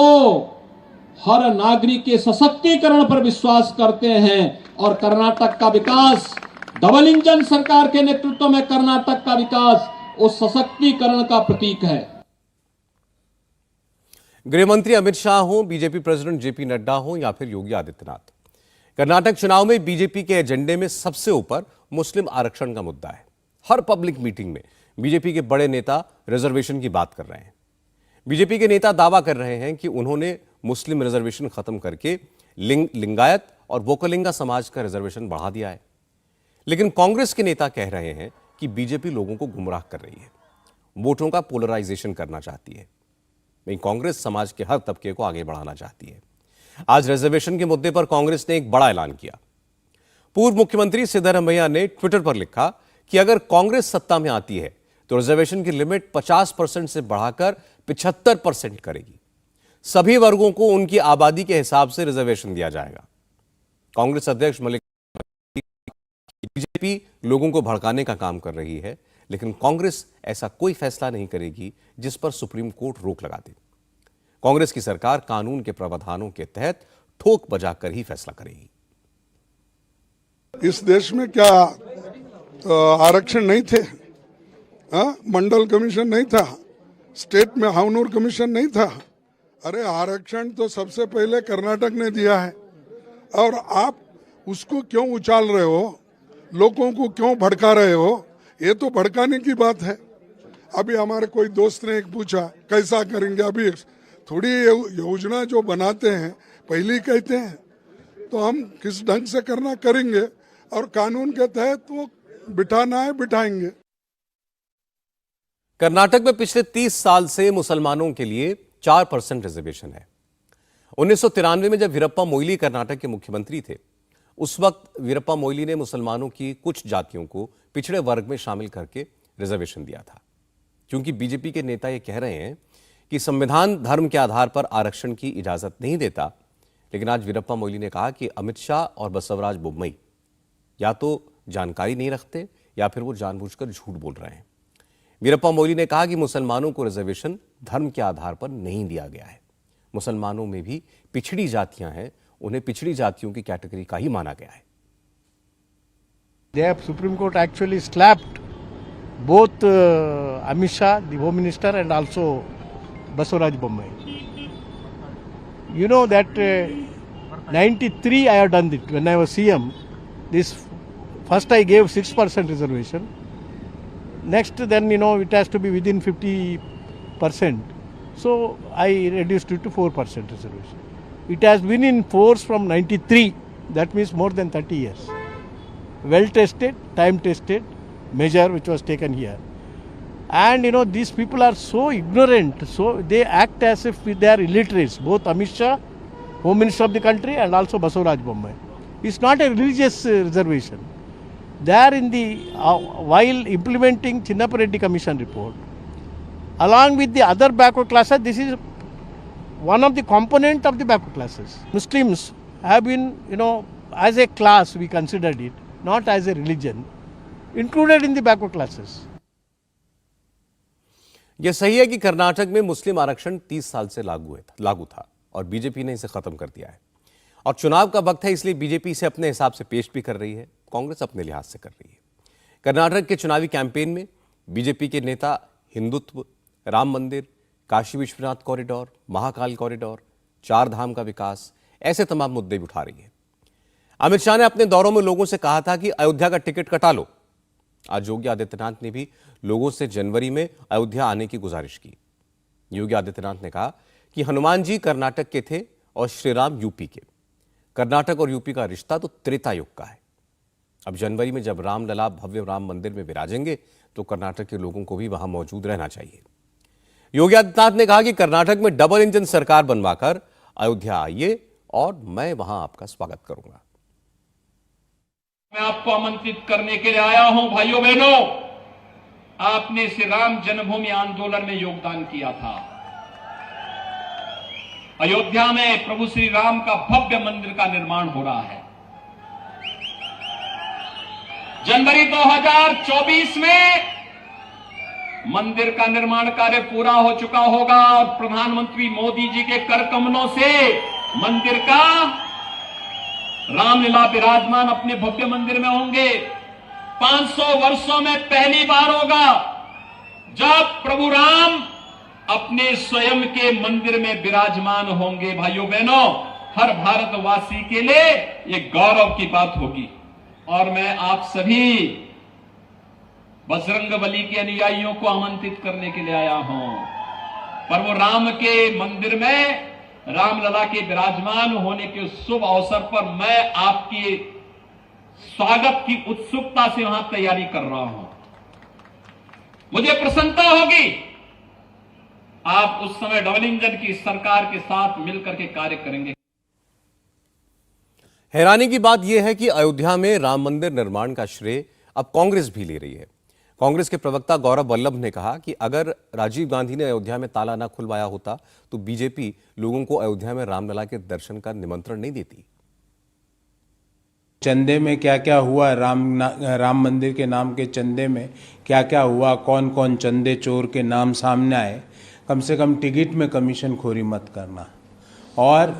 हर नागरिक के सशक्तिकरण पर विश्वास करते हैं। और कर्नाटक का विकास, डबल इंजन सरकार के नेतृत्व में कर्नाटक का विकास उस सशक्तिकरण का प्रतीक है। गृह मंत्री अमित शाह हो, बीजेपी प्रेसिडेंट जेपी नड्डा हो या फिर योगी आदित्यनाथ, कर्नाटक चुनाव में बीजेपी के एजेंडे में सबसे ऊपर मुस्लिम आरक्षण का मुद्दा है। हर पब्लिक मीटिंग में बीजेपी के बड़े नेता रिजर्वेशन की बात कर रहे हैं। बीजेपी के नेता दावा कर रहे हैं कि उन्होंने मुस्लिम रिजर्वेशन खत्म करके लिंगायत और वोकलिंगा समाज का रिजर्वेशन बढ़ा दिया है। लेकिन कांग्रेस के नेता कह रहे हैं कि बीजेपी लोगों को गुमराह कर रही है, वोटों का पोलराइजेशन करना चाहती है। वहीं कांग्रेस समाज के हर तबके को आगे बढ़ाना चाहती है। आज रिजर्वेशन के मुद्दे पर कांग्रेस ने एक बड़ा ऐलान किया। पूर्व मुख्यमंत्री सिद्धरामैया ने ट्विटर पर लिखा कि अगर कांग्रेस सत्ता में आती है तो रिजर्वेशन की लिमिट 50% से बढ़ाकर 75% करेगी। सभी वर्गों को उनकी आबादी के हिसाब से रिजर्वेशन दिया जाएगा। कांग्रेस अध्यक्ष मल्लिकार्जुन बीजेपी लोगों को भड़काने का काम कर रही है, लेकिन कांग्रेस ऐसा कोई फैसला नहीं करेगी जिस पर सुप्रीम कोर्ट रोक लगा दे। कांग्रेस की सरकार कानून के प्रावधानों के तहत ठोक बजाकर ही फैसला करेगी। इस देश में क्या आरक्षण नहीं थे? मंडल कमीशन नहीं था, स्टेट में हावनूर कमीशन नहीं था। अरे आरक्षण तो सबसे पहले कर्नाटक ने दिया है, और आप उसको क्यों उछाल रहे हो, लोगों को क्यों भड़का रहे हो? ये तो भड़काने की बात है। अभी हमारे कोई दोस्त ने एक पूछा कैसा करेंगे, अभी थोड़ी योजना जो बनाते हैं पहले कहते हैं, तो हम किस ढंग से करना करेंगे और कानून के तहत वो बिठाना है बिठाएंगे। कर्नाटक में पिछले 30 साल से मुसलमानों के लिए 4% रिजर्वेशन है। 1993 में जब वीरप्पा मोइली कर्नाटक के मुख्यमंत्री थे, उस वक्त वीरप्पा मोइली ने मुसलमानों की कुछ जातियों को पिछड़े वर्ग में शामिल करके रिजर्वेशन दिया था। क्योंकि बीजेपी के नेता ये कह रहे हैं कि संविधान धर्म के आधार पर आरक्षण की इजाजत नहीं देता, लेकिन आज वीरप्पा मोइली ने कहा कि अमित शाह और बसवराज बोम्मई या तो जानकारी नहीं रखते या फिर वो जानबूझकर झूठ बोल रहे हैं। वीरप्पा मोइली ने कहा कि मुसलमानों को रिजर्वेशन धर्म के आधार पर नहीं दिया गया है। मुसलमानों में भी पिछड़ी जातियां हैं, उन्हें पिछड़ी जातियों की कैटेगरी का ही माना गया है। The Supreme Court actually slapped both Amit Shah, the Home Minister, and also Basuraj Bommai. You know that 93 I have done it when I was CM. This first I gave 6% reservation. Next then it has to be within 50%. So I reduced it to 4% reservation. It has been in force from 93. That means more than 30 years. Well tested, time tested measure which was taken here. And these people are so ignorant, so they act as if they are illiterates, both Amit Shah, Home Minister of the country, and also Basuraj Bommai. It's not a religious reservation. there in the while implementing Chinnappa Reddy Commission report, along with the other backward classes, this is one of the component of the backward classes. Muslims have been, as a class we considered it, not as a religion, included in the backward classes. यह सही है कि कर्नाटक में मुस्लिम आरक्षण 30 साल से लागू था और बीजेपी ने इसे खत्म कर दिया है और चुनाव का वक्त है, इसलिए बीजेपी इसे अपने हिसाब से पेश भी कर रही है, कांग्रेस अपने लिहाज से कर रही है। कर्नाटक के चुनावी कैंपेन में बीजेपी के नेता हिंदुत्व, राम मंदिर, काशी विश्वनाथ कॉरिडोर, महाकाल कॉरिडोर, चार धाम का विकास, ऐसे तमाम मुद्दे भी उठा रही है। अमित शाह ने अपने दौरों में लोगों से कहा था कि अयोध्या का टिकट कटा लो। आज योगी आदित्यनाथ ने भी लोगों से जनवरी में अयोध्या आने की गुजारिश की। योगी आदित्यनाथ ने कहा कि हनुमान जी कर्नाटक के थे और श्री राम यूपी के। कर्नाटक और यूपी का रिश्ता तो त्रेता युग का है। अब जनवरी में जब रामलला भव्य राम मंदिर में विराजेंगे तो कर्नाटक के लोगों को भी वहां मौजूद रहना चाहिए। योगी आदित्यनाथ ने कहा कि कर्नाटक में डबल इंजन सरकार बनवाकर अयोध्या आइए और मैं वहां आपका स्वागत करूंगा। मैं आपको आमंत्रित करने के लिए आया हूं। भाइयों बहनों, आपने श्री राम जन्मभूमि आंदोलन में योगदान किया था। अयोध्या में प्रभु श्री राम का भव्य मंदिर का निर्माण हो रहा है। जनवरी 2024 में मंदिर का निर्माण कार्य पूरा हो चुका होगा और प्रधानमंत्री मोदी जी के कर कमलों से मंदिर का रामलीला विराजमान अपने भव्य मंदिर में होंगे। 500 वर्षों में पहली बार होगा जब प्रभु राम अपने स्वयं के मंदिर में विराजमान होंगे। भाइयों बहनों, हर भारतवासी के लिए यह गौरव की बात होगी और मैं आप सभी बजरंगबली के अनुयायियों को आमंत्रित करने के लिए आया हूं। प्रभु राम के मंदिर में रामलला के विराजमान होने के शुभ अवसर पर मैं आपकी स्वागत की उत्सुकता से वहां तैयारी कर रहा हूं। मुझे प्रसन्नता होगी आप उस समय डबल इंजन की सरकार के साथ मिलकर के कार्य करेंगे। हैरानी की बात यह है कि अयोध्या में राम मंदिर निर्माण का श्रेय अब कांग्रेस भी ले रही है। कांग्रेस के प्रवक्ता गौरव वल्लभ ने कहा कि अगर राजीव गांधी ने अयोध्या में ताला न खुलवाया होता तो बीजेपी लोगों को अयोध्या में रामलला के दर्शन का निमंत्रण नहीं देती। चंदे में क्या क्या हुआ, राम मंदिर के नाम के चंदे में क्या क्या हुआ, कौन कौन चंदे चोर के नाम सामने आए। कम से कम टिकट में कमीशन खोरी मत करना। और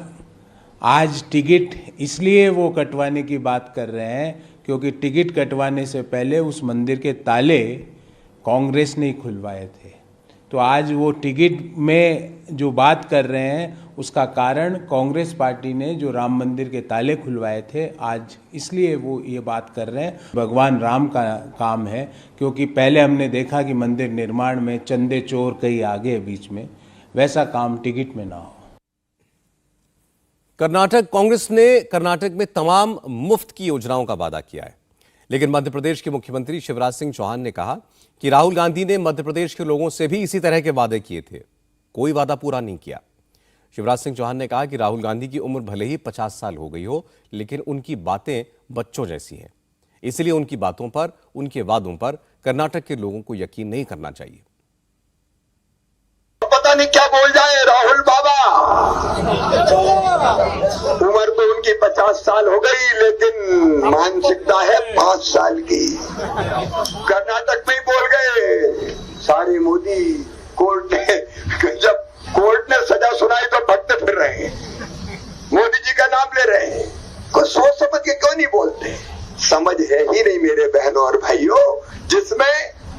आज टिकट इसलिए वो कटवाने की बात कर रहे हैं क्योंकि टिकट कटवाने से पहले उस मंदिर के ताले कांग्रेस ने खुलवाए थे। तो आज वो टिकट में जो बात कर रहे हैं उसका कारण कांग्रेस पार्टी ने जो राम मंदिर के ताले खुलवाए थे, आज इसलिए वो ये बात कर रहे हैं। भगवान राम का काम है क्योंकि पहले हमने देखा कि मंदिर निर्माण में चंदे चोर कई आगे बीच में, वैसा काम टिकट में ना हो। कर्नाटक कांग्रेस ने कर्नाटक में तमाम मुफ्त की योजनाओं का वादा किया है, लेकिन मध्य प्रदेश के मुख्यमंत्री शिवराज सिंह चौहान ने कहा कि राहुल गांधी ने मध्य प्रदेश के लोगों से भी इसी तरह के वादे किए थे, कोई वादा पूरा नहीं किया। शिवराज सिंह चौहान ने कहा कि राहुल गांधी की उम्र भले ही 50 साल हो गई हो, लेकिन उनकी बातें बच्चों जैसी हैं, इसलिए उनकी बातों पर, उनके वादों पर कर्नाटक के लोगों को यकीन नहीं करना चाहिए। पता नहीं क्या बोल जाए राहुल बाबा, उम्र तो उनकी 50 साल हो गई लेकिन मानसिकता है 5 साल की। कर्नाटक में ही बोल गए सारे मोदी। कोर्ट जब कोर्ट ने सजा सुनाई तो भगते फिर रहे हैं, मोदी जी का नाम ले रहे हैं। कुछ सोच समझ के क्यों नहीं बोलते? समझ है ही नहीं मेरे बहनों और भाइयों। जिसमें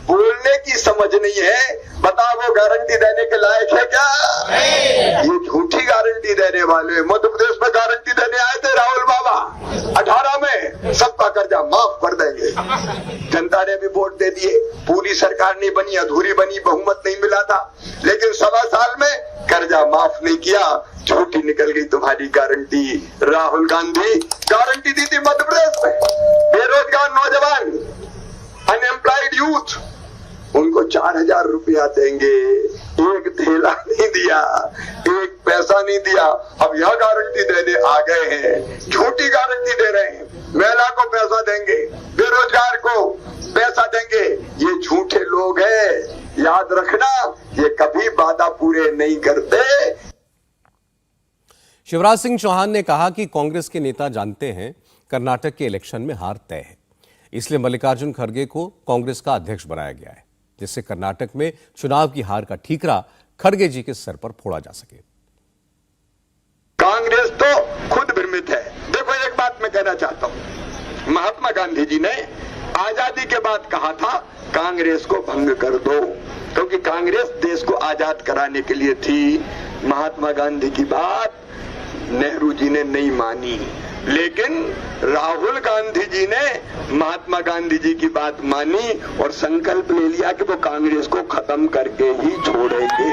बोलने की समझ नहीं है, बताओ वो गारंटी देने के लायक है क्या? ये झूठी गारंटी देने वाले। मध्य प्रदेश में गारंटी देने आए थे राहुल बाबा, 18 में सबका कर्जा माफ कर देंगे। जनता ने भी वोट दे दिए, पूरी सरकार नहीं बनी, अधूरी बनी, बहुमत नहीं मिला था, लेकिन 1.25 साल में कर्जा माफ नहीं किया। झूठी निकल गई तुम्हारी गारंटी। राहुल गांधी गारंटी दी थी मध्य प्रदेश में, बेरोजगार नौजवान, अनएम्प्लॉयड यूथ, उनको 4000 रुपया देंगे। एक थैला नहीं दिया, एक पैसा नहीं दिया, अब यह गारंटी देने आ गए हैं, झूठी गारंटी दे रहे हैं। महिला को पैसा देंगे, बेरोजगार को पैसा देंगे, ये झूठे लोग हैं, याद रखना, ये कभी वादा पूरे नहीं करते। शिवराज सिंह चौहान ने कहा कि कांग्रेस के नेता जानते हैं कर्नाटक के इलेक्शन में हार तय है, इसलिए मल्लिकार्जुन खड़गे को कांग्रेस का अध्यक्ष बनाया गया है, जिससे कर्नाटक में चुनाव की हार का ठीकरा खड़गे जी के सर पर फोड़ा जा सके। कांग्रेस तो खुद भ्रमित है। देखो, एक बात मैं कहना चाहता हूं, महात्मा गांधी जी ने आजादी के बाद कहा था कांग्रेस को भंग कर दो, क्योंकि कांग्रेस देश को आजाद कराने के लिए थी। महात्मा गांधी की बात नेहरू जी ने नहीं मानी, लेकिन राहुल गांधी जी ने महात्मा गांधी जी की बात मानी और संकल्प ले लिया कि वो कांग्रेस को खत्म करके ही छोड़ेंगे।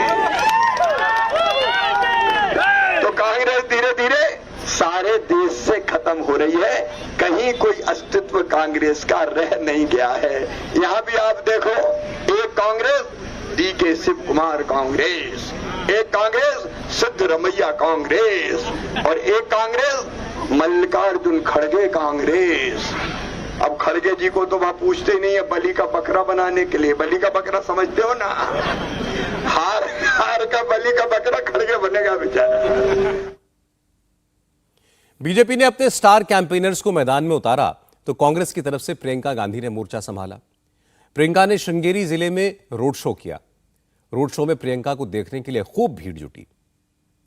तो कांग्रेस धीरे धीरे सारे देश से खत्म हो रही है, कहीं कोई अस्तित्व कांग्रेस का रह नहीं गया है। यहाँ भी आप देखो, एक कांग्रेस डीके शिव कुमार कांग्रेस, एक कांग्रेस सिद्धरमैया कांग्रेस और एक कांग्रेस मल्लिकार्जुन खड़गे कांग्रेस। अब खड़गे जी को तो वहां पूछते ही नहीं है बलि का बकरा बनाने के लिए। बलि का बकरा समझते हो ना, हार का बलि का बकरा खड़गे बनेगा बेचारा। बीजेपी ने अपने स्टार कैंपेनर्स को मैदान में उतारा तो कांग्रेस की तरफ से प्रियंका गांधी ने मोर्चा संभाला। प्रियंका ने श्रृंगेरी जिले में रोड शो किया। रोड शो में प्रियंका को देखने के लिए खूब भीड़ जुटी।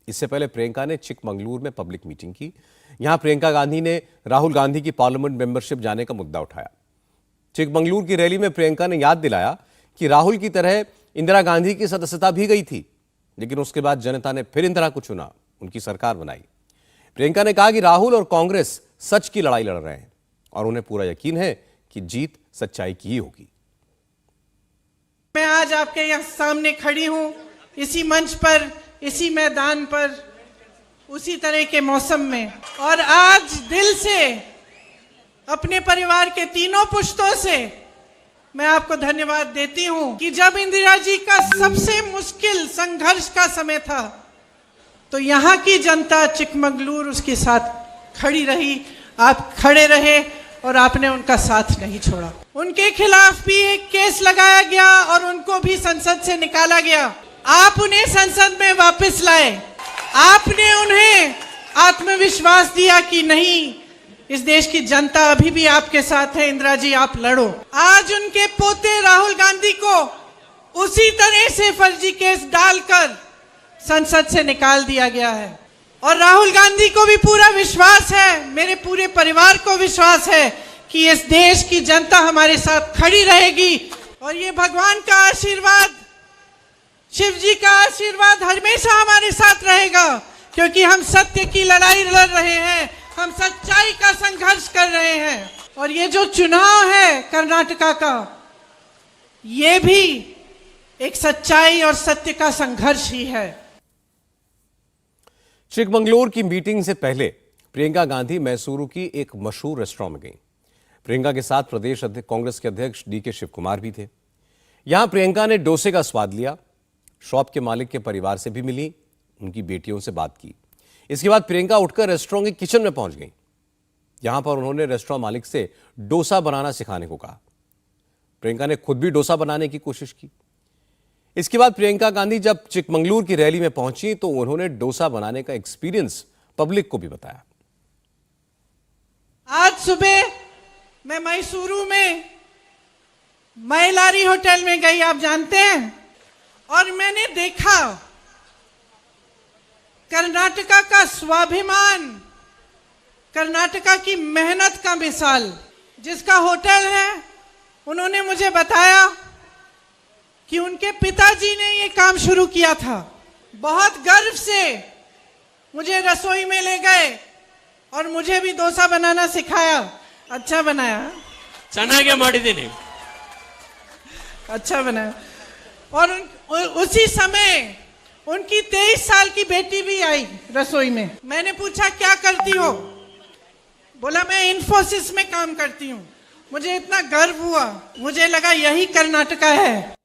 इससे पहले प्रियंका ने चिकमंगलूर में पब्लिक मीटिंग की। यहां प्रियंका गांधी ने राहुल गांधी की पार्लियामेंट मेंबरशिप जाने का मुद्दा उठाया। चिकमंगलूर की रैली में प्रियंका ने याद दिलाया कि राहुल की तरह इंदिरा गांधी की सदस्यता भी गई थी, लेकिन उसके बाद जनता ने फिर इंदिरा को चुना, उनकी सरकार बनाई। प्रियंका ने कहा कि राहुल और कांग्रेस सच की लड़ाई लड़ रहे हैं और उन्हें पूरा यकीन है कि जीत सच्चाई की ही होगी। मैं आज आपके यहाँ सामने खड़ी हूँ, इसी मंच पर, इसी मैदान पर, उसी तरह के मौसम में, और आज दिल से अपने परिवार के तीनों पुश्तों से मैं आपको धन्यवाद देती हूँ कि जब इंदिरा जी का सबसे मुश्किल संघर्ष का समय था तो यहाँ की जनता चिकमंगलूर उसके साथ खड़ी रही। आप खड़े रहे और आपने उनका साथ नहीं छोड़ा। उनके खिलाफ भी एक केस लगाया गया और उनको भी संसद से निकाला गया। आप उन्हें संसद में वापस लाए। आपने उन्हें आत्मविश्वास दिया कि नहीं, इस देश की जनता अभी भी आपके साथ है, इंदिरा जी आप लड़ो। आज उनके पोते राहुल गांधी को उसी तरह से फर्जी केस डालकर संसद से निकाल दिया गया है और राहुल गांधी को भी पूरा विश्वास है, मेरे पूरे परिवार को विश्वास है कि इस देश की जनता हमारे साथ खड़ी रहेगी और ये भगवान का आशीर्वाद, शिव जी का आशीर्वाद हमेशा हमारे साथ रहेगा, क्योंकि हम सत्य की लड़ाई लड़ रहे हैं, हम सच्चाई का संघर्ष कर रहे हैं। और ये जो चुनाव है कर्नाटका का, ये भी एक सच्चाई और सत्य का संघर्ष ही है। चिकमंगलूर की मीटिंग से पहले प्रियंका गांधी मैसूरू की एक मशहूर रेस्टोरेंट में गई। प्रियंका के साथ प्रदेश कांग्रेस के अध्यक्ष डीके शिव कुमार भी थे। यहां प्रियंका ने डोसे का स्वाद लिया, शॉप के मालिक के परिवार से भी मिली, उनकी बेटियों से बात की। इसके बाद प्रियंका उठकर रेस्टोरेंट के किचन में पहुंच गई। यहां पर उन्होंने रेस्टोरेंट मालिक से डोसा बनाना सिखाने को कहा। प्रियंका ने खुद भी डोसा बनाने की कोशिश की। इसके बाद प्रियंका गांधी जब चिकमंगलूर की रैली में पहुंची तो उन्होंने डोसा बनाने का एक्सपीरियंस पब्लिक को भी बताया। आज सुबह मैं मैसूरू में मैलारी होटल में गई, आप जानते हैं, और मैंने देखा कर्नाटका का स्वाभिमान, कर्नाटका की मेहनत का मिसाल। जिसका होटल है, उन्होंने मुझे बताया कि उनके पिताजी ने ये काम शुरू किया था। बहुत गर्व से मुझे रसोई में ले गए और मुझे भी डोसा बनाना सिखाया। अच्छा बनाया, ಚೆನ್ನಾಗೇ ಮಾಡಿದ್ದೀನಿ, अच्छा बनाया। और उसी समय उनकी 23 साल की बेटी भी आई रसोई में। मैंने पूछा क्या करती हो? बोला मैं इन्फोसिस में काम करती हूँ। मुझे इतना गर्व हुआ, मुझे लगा यही कर्नाटका है।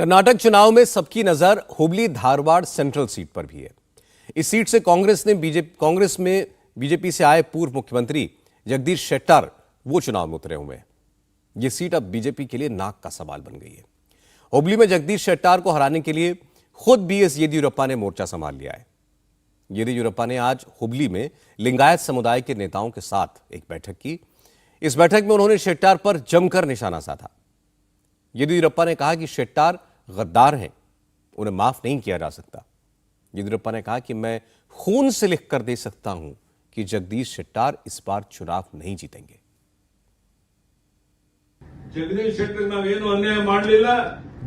कर्नाटक चुनाव में सबकी नजर हुबली धारवाड़ सेंट्रल सीट पर भी है। इस सीट से कांग्रेस में बीजेपी से आए पूर्व मुख्यमंत्री जगदीश शेट्टार वो चुनाव में उतरे हुए हैं। ये सीट अब बीजेपी के लिए नाक का सवाल बन गई है। हुबली में जगदीश शेट्टार को हराने के लिए खुद बीएस येदियुरप्पा ने मोर्चा संभाल लिया है। येदियुरप्पा ने आज हुबली में लिंगायत समुदाय के नेताओं के साथ एक बैठक की। इस बैठक में उन्होंने शेट्टार पर जमकर निशाना साधा। येदियुरप्पा ने कहा कि शेट्टार गद्दार हैं, उन्हें माफ नहीं किया जा सकता। येदियुरप्पा ने कहा कि मैं खून से लिख कर दे सकता हूं कि जगदीश शेट्टार इस बार चुनाव नहीं जीतेंगे।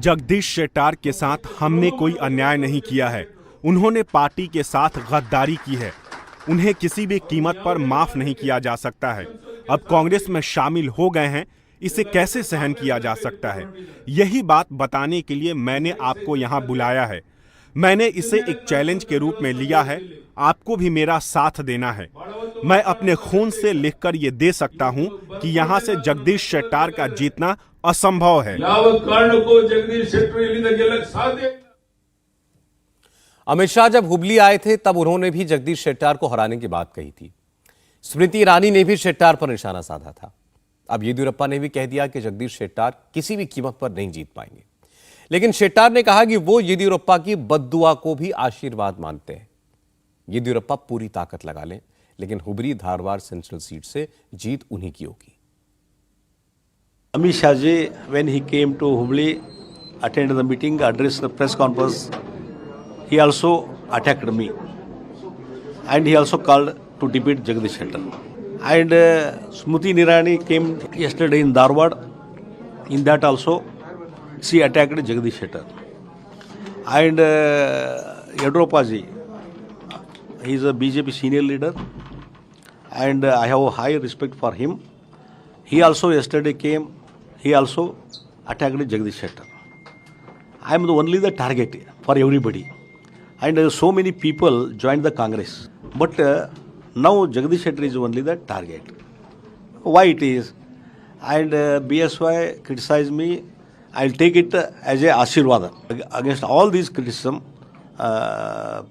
जगदीश शेट्टार के साथ हमने कोई अन्याय नहीं किया है। उन्होंने पार्टी के साथ गद्दारी की है। उन्हें किसी भी कीमत पर माफ नहीं किया जा सकता है। अब कांग्रेस में शामिल हो गए हैं, इसे कैसे सहन किया जा सकता है? यही बात बताने के लिए मैंने आपको यहां बुलाया है। मैंने इसे एक चैलेंज के रूप में लिया है। आपको भी मेरा साथ देना है। मैं अपने खून से लिखकर ये दे सकता हूं कि यहां से जगदीश शेट्टार का जीतना असंभव है। अमित शाह जब हुबली आए थे तब उन्होंने भी जगदीश शेट्टार को हराने की बात कही थी। स्मृति ईरानी ने भी शेट्टार पर निशाना साधा था। अब येदियुरप्पा ने भी कह दिया कि जगदीश शेट्टार किसी भी कीमत पर नहीं जीत पाएंगे। लेकिन शेट्टार ने कहा कि वो येदियुरप्पा की बद्दुआ को भी आशीर्वाद मानते हैं। येदियुरप्पा पूरी ताकत लगा लें, लेकिन हुबली धारवाड़ सेंट्रल सीट से जीत उन्हीं की होगी। Amit Shah ji, when he came to Hubli, attended the meeting, addressed the press conference, he also attacked me, and he also called to defeat Jagdish Shettar. And Smriti Irani came yesterday in Dharwad. In that also, she attacked Jagdish Shettar. And Yediyurappa ji, he is a BJP senior leader, and I have a high respect for him. He also yesterday came. He also attacked Jagdish Shettar. I am only the target for everybody. And so many people joined the Congress. But now Jagdish Shettar is only the target. Why it is? And BSY criticized me. I'll take it as a Ashirwad. Against all these criticism,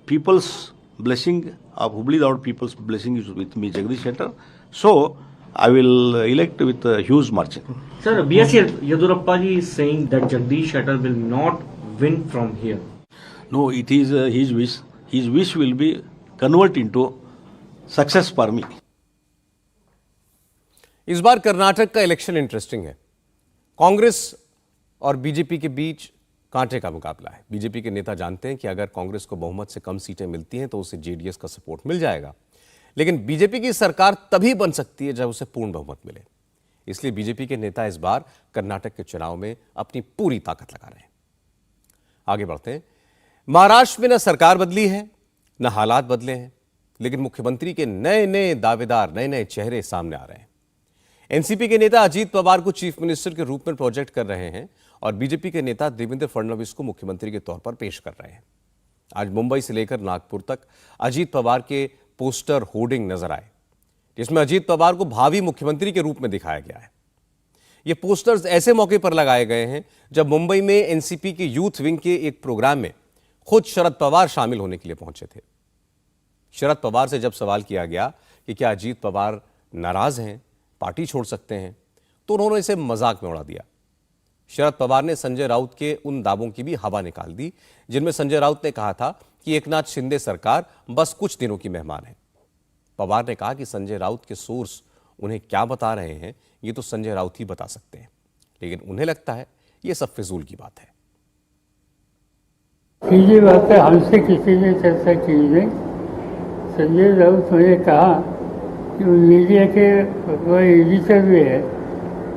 people's blessing of Hubli Dharwad people's blessing is with me, Jagdish Shettar. So I will elect with a huge margin. Sir, B.S. Yediyurappa ji is saying that Jagdish Shettar will not win from here. No, it is his wish. His wish will be converted into success for me. इस बार कर्नाटक का इलेक्शन इंटरेस्टिंग है। कांग्रेस और बीजेपी के बीच कांटे का मुकाबला है। बीजेपी के नेता जानते हैं कि अगर कांग्रेस को बहुमत से कम सीटें मिलती हैं तो उसे जेडीएस का सपोर्ट मिल जाएगा, लेकिन बीजेपी की सरकार तभी बन सकती है जब उसे पूर्ण बहुमत मिले। इसलिए बीजेपी के नेता इस बार कर्नाटक के चुनाव में अपनी पूरी ताकत लगा रहे हैं। आगे बढ़ते हैं। महाराष्ट्र में न सरकार बदली है न हालात बदले हैं, लेकिन मुख्यमंत्री के नए नए दावेदार, नए नए चेहरे सामने आ रहे हैं। एनसीपी के नेता अजीत पवार को चीफ मिनिस्टर के रूप में प्रोजेक्ट कर रहे हैं और बीजेपी के नेता देवेंद्र फडणवीस को मुख्यमंत्री के तौर पर पेश कर रहे हैं। आज मुंबई से लेकर नागपुर तक अजीत पवार के पोस्टर होर्डिंग नजर आए, जिसमें अजीत पवार को भावी मुख्यमंत्री के रूप में दिखाया गया है। ये पोस्टर्स ऐसे मौके पर लगाए गए हैं जब मुंबई में एनसीपी के यूथ विंग के एक प्रोग्राम में खुद शरद पवार शामिल होने के लिए पहुंचे थे। शरद पवार से जब सवाल किया गया कि क्या अजीत पवार नाराज हैं, पार्टी छोड़ सकते हैं, तो उन्होंने इसे मजाक में उड़ा दिया। शरद पवार ने संजय राउत के उन दावों की भी हवा निकाल दी जिनमें संजय राउत ने कहा था कि एकनाथ शिंदे सरकार बस कुछ दिनों की मेहमान है। पवार ने कहा कि संजय राउत के सोर्स उन्हें क्या बता रहे हैं ये तो संजय राउत ही बता सकते हैं, लेकिन उन्हें लगता है ये सब फिजूल की बात है। सीधी बात है, हमसे किसी ने चर्चा की नहीं। संजय राउत ने कहा कि मीडिया के एडिटर भी है,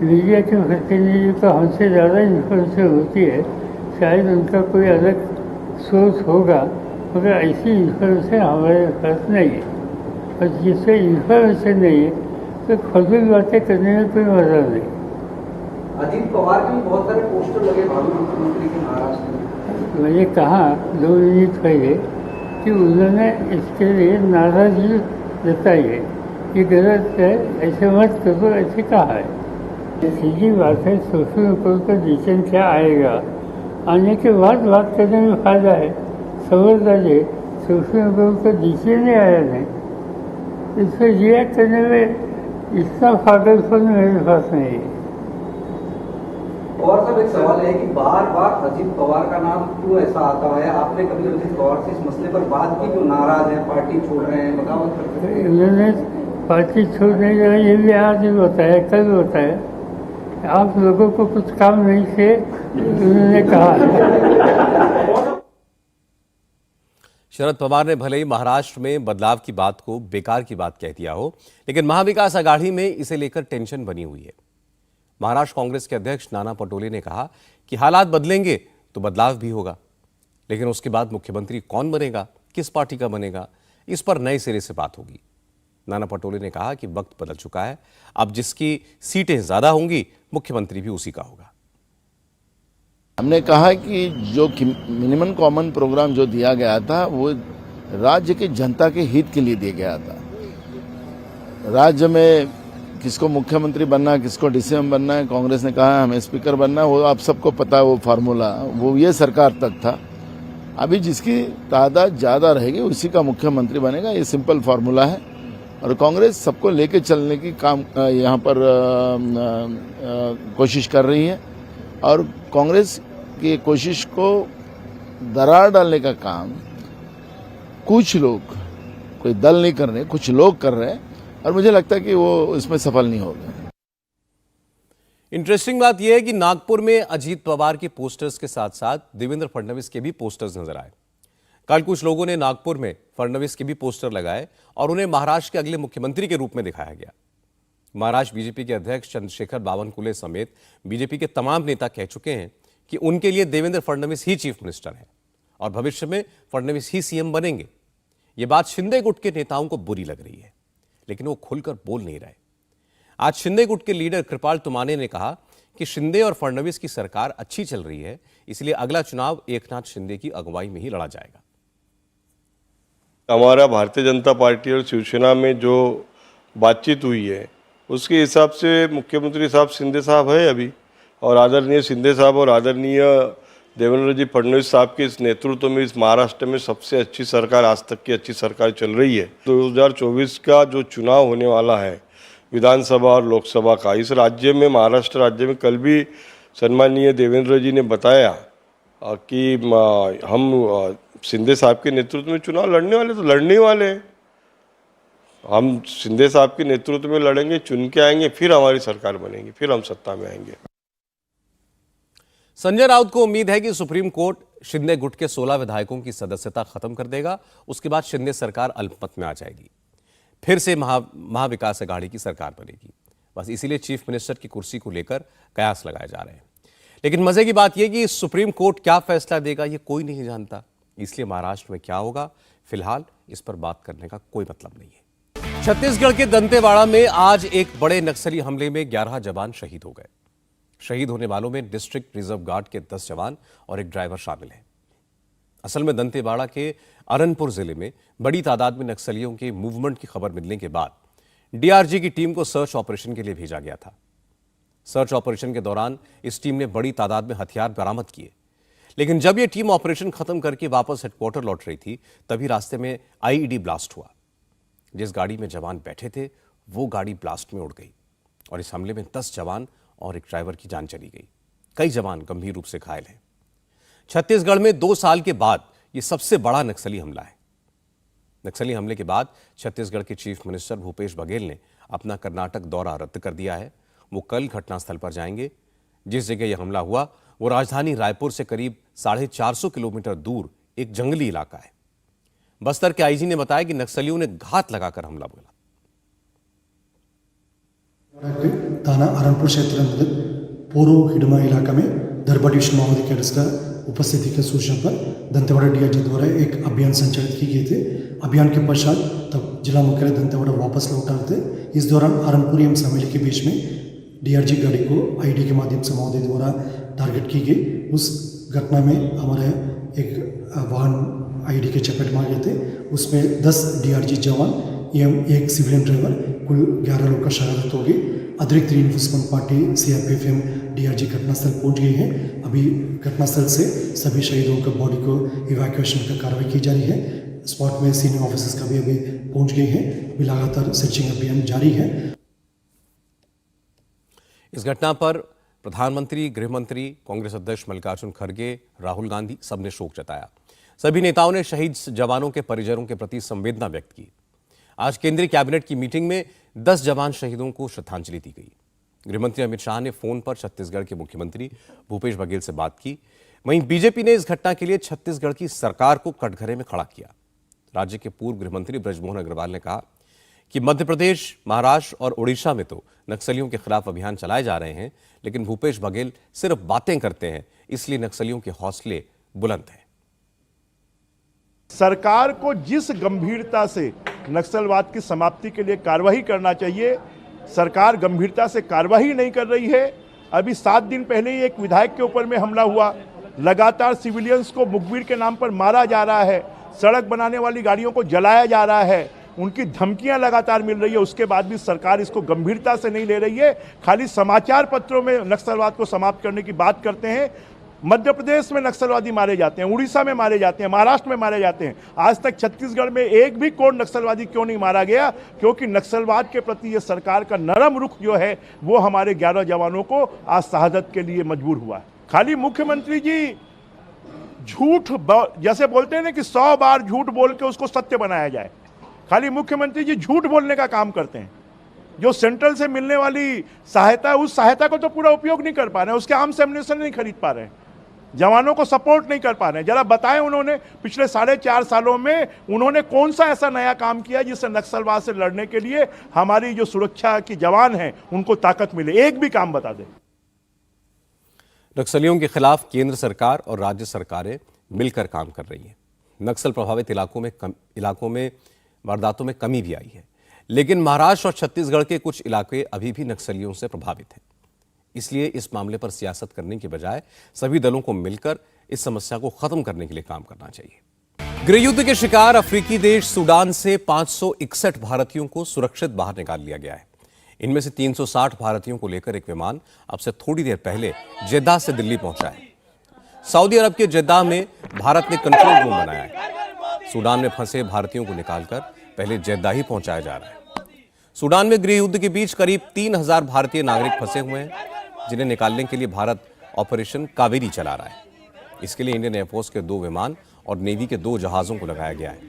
मीडिया के प्रतिनिधि को हमसे ज़्यादा इन्फॉर्मेशन होती है, शायद उनका कोई अलग सोर्स होगा, मगर ऐसी इन्फॉर्मेशन हमारे पास नहीं है। और जिससे इन्फॉर्मेशन नहीं है तो फजूल बातें करने में कोई मजा नहीं। अजीत पवार के बहुत सारे पोस्टर लगे भावी मुख्यमंत्री के महाराष्ट्र में। मैंने कहा 2 मिनट पहले कि उन्होंने इसके लिए नाराजगी जताई है, ये गलत है, ऐसे मत करो, ऐसे कहा है। सीधी बात है, सोशल ऊपर का डिसीजन क्या आएगा आने के बाद बात करने में फायदा है। समझदार है, सूक्ष्म रूप से दिखे नहीं आया नहीं, इससे रिएक्ट करने में इतना फागलपन मेरे पास नहीं है। और सब एक सवाल है कि बार बार अजीत पवार का नाम क्यों ऐसा आता है? आपने कभी अजीत पवार से इस मसले पर बात की? क्यों नाराज है, पार्टी छोड़ रहे हैं, बगावत करते हैं? इन्होंने पार्टी छोड़ने का ये भी आज भी बताया, कल बताया, आप लोगों को कुछ काम नहीं थे, उन्होंने कहा। शरद पवार ने भले ही महाराष्ट्र में बदलाव की बात को बेकार की बात कह दिया हो, लेकिन महाविकास आघाड़ी में इसे लेकर टेंशन बनी हुई है। महाराष्ट्र कांग्रेस के अध्यक्ष नाना पटोले ने कहा कि हालात बदलेंगे तो बदलाव भी होगा, लेकिन उसके बाद मुख्यमंत्री कौन बनेगा, किस पार्टी का बनेगा, इस पर नए सिरे से बात होगी। नाना पटोले ने कहा कि वक्त बदल चुका है, अब जिसकी सीटें ज्यादा होंगी मुख्यमंत्री भी उसी का होगा। हमने कहा कि जो मिनिमम कॉमन प्रोग्राम जो दिया गया था वो राज्य की जनता के हित के लिए दिया गया था। राज्य में किसको मुख्यमंत्री बनना है, किसको डीसीएम बनना है, कांग्रेस ने कहा हमें स्पीकर बनना है, वो आप सबको पता है, वो फार्मूला वो ये सरकार तक था। अभी जिसकी तादाद ज्यादा रहेगी उसी का मुख्यमंत्री बनेगा, ये सिंपल फार्मूला है। और कांग्रेस सबको लेके चलने की काम यहाँ पर कोशिश कर रही है, और कांग्रेस की कोशिश को दरार डालने का काम कुछ लोग, कोई दल नहीं कर रहे, कुछ लोग कर रहे हैं, और मुझे लगता है कि वो इसमें सफल नहीं होगा। इंटरेस्टिंग बात यह है कि नागपुर में अजीत पवार के पोस्टर्स के साथ साथ देवेंद्र फडणवीस के भी पोस्टर्स नजर आए। कल कुछ लोगों ने नागपुर में फडणवीस के भी पोस्टर लगाए और उन्हें महाराष्ट्र के अगले मुख्यमंत्री के रूप में दिखाया गया। महाराष्ट्र बीजेपी के अध्यक्ष चंद्रशेखर बावनकुले समेत बीजेपी के तमाम नेता कह चुके हैं कि उनके लिए देवेंद्र फडणवीस ही चीफ मिनिस्टर हैं और भविष्य में फडणवीस ही सीएम बनेंगे। ये बात शिंदे गुट के नेताओं को बुरी लग रही है, लेकिन वो खुलकर बोल नहीं रहे। आज शिंदे गुट के लीडर कृपाल तुमाने ने कहा कि शिंदे और फडणवीस की सरकार अच्छी चल रही है, इसलिए अगला चुनाव एकनाथ शिंदे की अगुवाई में ही लड़ा जाएगा। हमारा भारतीय जनता पार्टी और शिवसेना में जो बातचीत हुई है उसके हिसाब से मुख्यमंत्री साहब शिंदे साहब है अभी, और आदरणीय शिंदे साहब और आदरणीय देवेंद्र जी फडणवीस साहब के इस नेतृत्व में इस महाराष्ट्र में सबसे अच्छी सरकार, आज तक की अच्छी सरकार चल रही है। 2024 का जो चुनाव होने वाला है विधानसभा और लोकसभा का, इस राज्य में, महाराष्ट्र राज्य में, कल भी सम्माननीय देवेंद्र जी ने बताया कि हम शिंदे साहब के नेतृत्व में चुनाव लड़ने वाले, तो लड़ने वाले हैं। हम शिंदे साहब के नेतृत्व में लड़ेंगे, चुन के आएंगे, फिर हमारी सरकार बनेगी, फिर हम सत्ता में आएंगे। संजय राउत को उम्मीद है कि सुप्रीम कोर्ट शिंदे गुट के 16 विधायकों की सदस्यता खत्म कर देगा। उसके बाद शिंदे सरकार अल्पमत में आ जाएगी, फिर से महाविकास आघाड़ी की सरकार बनेगी। बस इसीलिए चीफ मिनिस्टर की कुर्सी को लेकर कयास लगाए जा रहे हैं। लेकिन मजे की बात यह कि सुप्रीम कोर्ट क्या फैसला देगा ये कोई नहीं जानता, इसलिए महाराष्ट्र में क्या होगा फिलहाल इस पर बात करने का कोई मतलब नहीं है। छत्तीसगढ़ के दंतेवाड़ा में आज एक बड़े नक्सली हमले में 11 जवान शहीद हो गए। शहीद होने वालों में डिस्ट्रिक्ट रिजर्व गार्ड के 10 जवान और एक ड्राइवर शामिल हैं। असल में दंतेवाड़ा के अरनपुर जिले में बड़ी तादाद में नक्सलियों के मूवमेंट की खबर मिलने के बाद डीआरजी की टीम को सर्च ऑपरेशन के लिए भेजा गया था। सर्च ऑपरेशन के दौरान इस टीम ने बड़ी तादाद में हथियार बरामद किए, लेकिन जब यह टीम ऑपरेशन खत्म करके वापस हेडक्वार्टर लौट रही थी तभी रास्ते में आईईडी ब्लास्ट हुआ। जिस गाड़ी में जवान बैठे थे वो गाड़ी ब्लास्ट में उड़ गई और इस हमले में 10 जवान और एक ड्राइवर की जान चली गई। कई जवान गंभीर रूप से घायल हैं। छत्तीसगढ़ में 2 साल के बाद यह सबसे बड़ा नक्सली हमला है। नक्सली हमले के बाद छत्तीसगढ़ के चीफ मिनिस्टर भूपेश बघेल ने अपना कर्नाटक दौरा रद्द कर दिया है। वो कल घटनास्थल पर जाएंगे। जिस जगह यह हमला हुआ वो राजधानी रायपुर से करीब 450 किलोमीटर दूर एक जंगली इलाका है। बस्तर के आईजी ने बताया कि नक्सलियों ने घात लगाकर हमला बोला। थाना अरनपुर क्षेत्र में पूर्व हिडमा इलाका में दरबा डिविजन माओवादी कैडर्स का उपस्थिति के सूचना पर दंतेवाड़ा डीआरजी द्वारा एक अभियान संचालित की गई थे। अभियान के पश्चात तब जिला मुख्यालय दंतेवाड़ा वापस लौटा थे। इस दौरान अरनपुर एवं समेली के बीच में डीआरजी गाड़ी को आईडी के माध्यम से माओवादी द्वारा टारगेट की गई। उस घटना में हमारे एक वाहन आईडी के चपेट में आ गए थे। उसमें 10 डीआरजी जवान एवं एक सिविलियन ड्राइवर, कुल 11 लोग का शहादत हो गई। अतिरिक्त री इन्फोर्समेंट पार्टी CRPF DRG घटनास्थल पहुंच गई है। अभी घटनास्थल से सभी शहीदों के बॉडी को इवैक्यूएशन का कार्रवाई की जा रही है। स्पॉट में सीनियर ऑफिसर्स का भी अभी पहुंच गई है। अभी लगातार सर्चिंग अभियान जारी है। इस घटना पर प्रधानमंत्री, गृहमंत्री, कांग्रेस अध्यक्ष मल्लिकार्जुन खड़गे, राहुल गांधी सबने शोक जताया। सभी नेताओं ने शहीद जवानों के परिजनों के प्रति संवेदना व्यक्त की। आज केंद्रीय कैबिनेट की मीटिंग में 10 जवान शहीदों को श्रद्धांजलि दी गई। गृहमंत्री अमित शाह ने फोन पर छत्तीसगढ़ के मुख्यमंत्री भूपेश बघेल से बात की। वहीं बीजेपी ने इस घटना के लिए छत्तीसगढ़ की सरकार को कटघरे में खड़ा किया। राज्य के पूर्व गृहमंत्री बृजमोहन अग्रवाल ने कहा कि मध्य प्रदेश, महाराष्ट्र और ओडिशा में तो नक्सलियों के खिलाफ अभियान चलाए जा रहे हैं, लेकिन भूपेश बघेल सिर्फ बातें करते हैं, इसलिए नक्सलियों के हौसले बुलंद हैं। सरकार को जिस गंभीरता से नक्सलवाद की समाप्ति के लिए कार्रवाई करना चाहिए, सरकार गंभीरता से कार्रवाई नहीं कर रही है। अभी 7 दिन पहले ही एक विधायक के ऊपर में हमला हुआ। लगातार सिविलियंस को मुखबिर के नाम पर मारा जा रहा है। सड़क बनाने वाली गाड़ियों को जलाया जा रहा है। उनकी धमकियां लगातार मिल रही है। उसके बाद भी सरकार इसको गंभीरता से नहीं ले रही है। खाली समाचार पत्रों में नक्सलवाद को समाप्त करने की बात करते हैं। मध्य प्रदेश में नक्सलवादी मारे जाते हैं, उड़ीसा में मारे जाते हैं, महाराष्ट्र में मारे जाते हैं। आज तक छत्तीसगढ़ में एक भी कोण नक्सलवादी क्यों नहीं मारा गया? क्योंकि नक्सलवाद के प्रति ये सरकार का नरम रुख जो है वो हमारे 11 जवानों को आज शहादत के लिए मजबूर हुआ है। खाली मुख्यमंत्री जी झूठ जैसे बोलते हैं ना कि 100 बार झूठ बोल के उसको सत्य बनाया जाए, खाली मुख्यमंत्री जी झूठ बोलने का काम करते हैं। जो सेंट्रल से मिलने वाली सहायता है, उस सहायता को तो पूरा उपयोग नहीं कर पा रहे हैं। उसके आर्म्स एम्युनिशन नहीं खरीद पा रहे हैं, जवानों को सपोर्ट नहीं कर पा रहे हैं। जरा बताएं उन्होंने पिछले 4.5 सालों में उन्होंने कौन सा ऐसा नया काम किया जिससे नक्सलवाद से लड़ने के लिए हमारी जो सुरक्षा की जवान हैं उनको ताकत मिले? एक भी काम बता दें। नक्सलियों के खिलाफ केंद्र सरकार और राज्य सरकारें मिलकर काम कर रही हैं। नक्सल प्रभावित इलाकों में वारदातों में कमी भी आई है, लेकिन महाराष्ट्र और छत्तीसगढ़ के कुछ इलाके अभी भी नक्सलियों से प्रभावित हैं। इसलिए इस मामले पर सियासत करने के बजाय सभी दलों को मिलकर इस समस्या को खत्म करने के लिए काम करना चाहिए। गृहयुद्ध के शिकार अफ्रीकी देश सूडान से 561 भारतीयों को सुरक्षित बाहर निकाल लिया गया है। इनमें से 360 भारतीयों को लेकर एक विमान अब से थोड़ी देर पहले जेद्दाह से दिल्ली पहुंचा है। सऊदी अरब के जेद्दाह में भारत ने कंट्रोल रूम बनाया है। सूडान में फंसे भारतीयों को निकालकर पहले जेद्दाह ही पहुंचाया जा रहा है। सूडान में गृहयुद्ध के बीच करीब 3000 भारतीय नागरिक फंसे हुए हैं, जिन्हें निकालने के लिए भारत ऑपरेशन कावेरी चला रहा है। इसके लिए इंडियन एयरफोर्स के 2 विमान और नेवी के 2 जहाजों को लगाया गया है,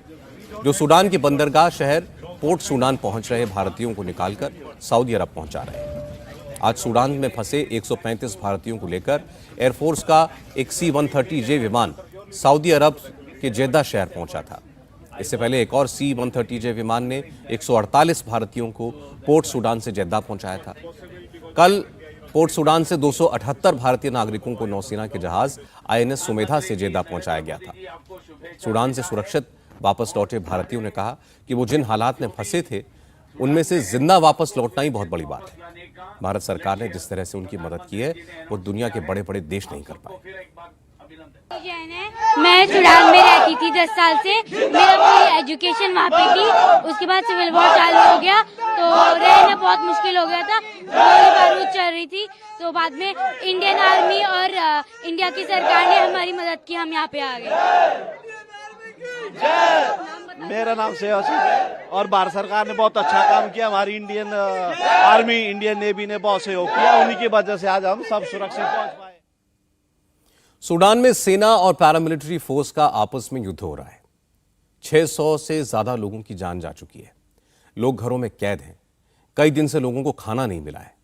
जो सूडान के बंदरगाह शहर पोर्ट सूडान पहुंच रहे भारतीयों को निकालकर सऊदी अरब पहुंचा रहे हैं। आज सूडान में फंसे 135 भारतीयों को लेकर एयरफोर्स का एक C-130J विमान सऊदी अरब के जेद्दाह शहर पहुंचा था। इससे पहले एक और C-130J विमान ने 148 भारतीयों को पोर्ट सूडान से जेद्दाह पहुंचाया था। कल पोर्ट सूडान से 278 भारतीय नागरिकों को नौसेना के जहाज INS सुमेधा से जेद्दाह पहुंचाया गया था। सूडान से सुरक्षित वापस लौटे भारतीयों ने कहा कि वो जिन हालात में फंसे थे, उनमें से जिंदा वापस लौटना ही बहुत बड़ी बात है। भारत सरकार ने जिस तरह से उनकी मदद की है, वो दुनिया के बड़े बड़े देश नहीं कर पाए। मैं सूडान में रहती थी 10 साल से। मेरा पूरी एजुकेशन वहाँ पे थी। उसके बाद सिविल वॉर चालू हो गया तो रहना बहुत मुश्किल हो गया था। गोली बारूद चल रही थी, तो बाद में इंडियन आर्मी और इंडिया की सरकार ने हमारी मदद की, हम यहाँ पे आ गए। मेरा नाम सेवा सिंह है और भारत सरकार ने बहुत अच्छा काम किया। हमारी इंडियन आर्मी, इंडियन नेवी ने बहुत सहयोग किया। उन्हीं की वजह से आज हम सब सुरक्षित पहुंच पाए। सूडान में सेना और पैरामिलिट्री फोर्स का आपस में युद्ध हो रहा है। 600 से ज्यादा लोगों की जान जा चुकी है। लोग घरों में कैद हैं। कई दिन से लोगों को खाना नहीं मिला है।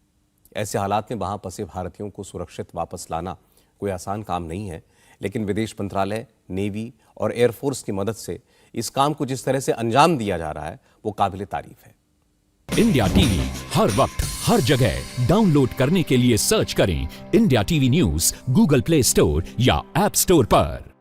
ऐसे हालात में वहां फंसे भारतीयों को सुरक्षित वापस लाना कोई आसान काम नहीं है, लेकिन विदेश मंत्रालय, नेवी और एयरफोर्स की मदद से इस काम को जिस तरह से अंजाम दिया जा रहा है, वो काबिले तारीफ है। इंडिया टीवी हर वक्त हर जगह डाउनलोड करने के लिए सर्च करें India TV news Google play store या ऐप स्टोर पर।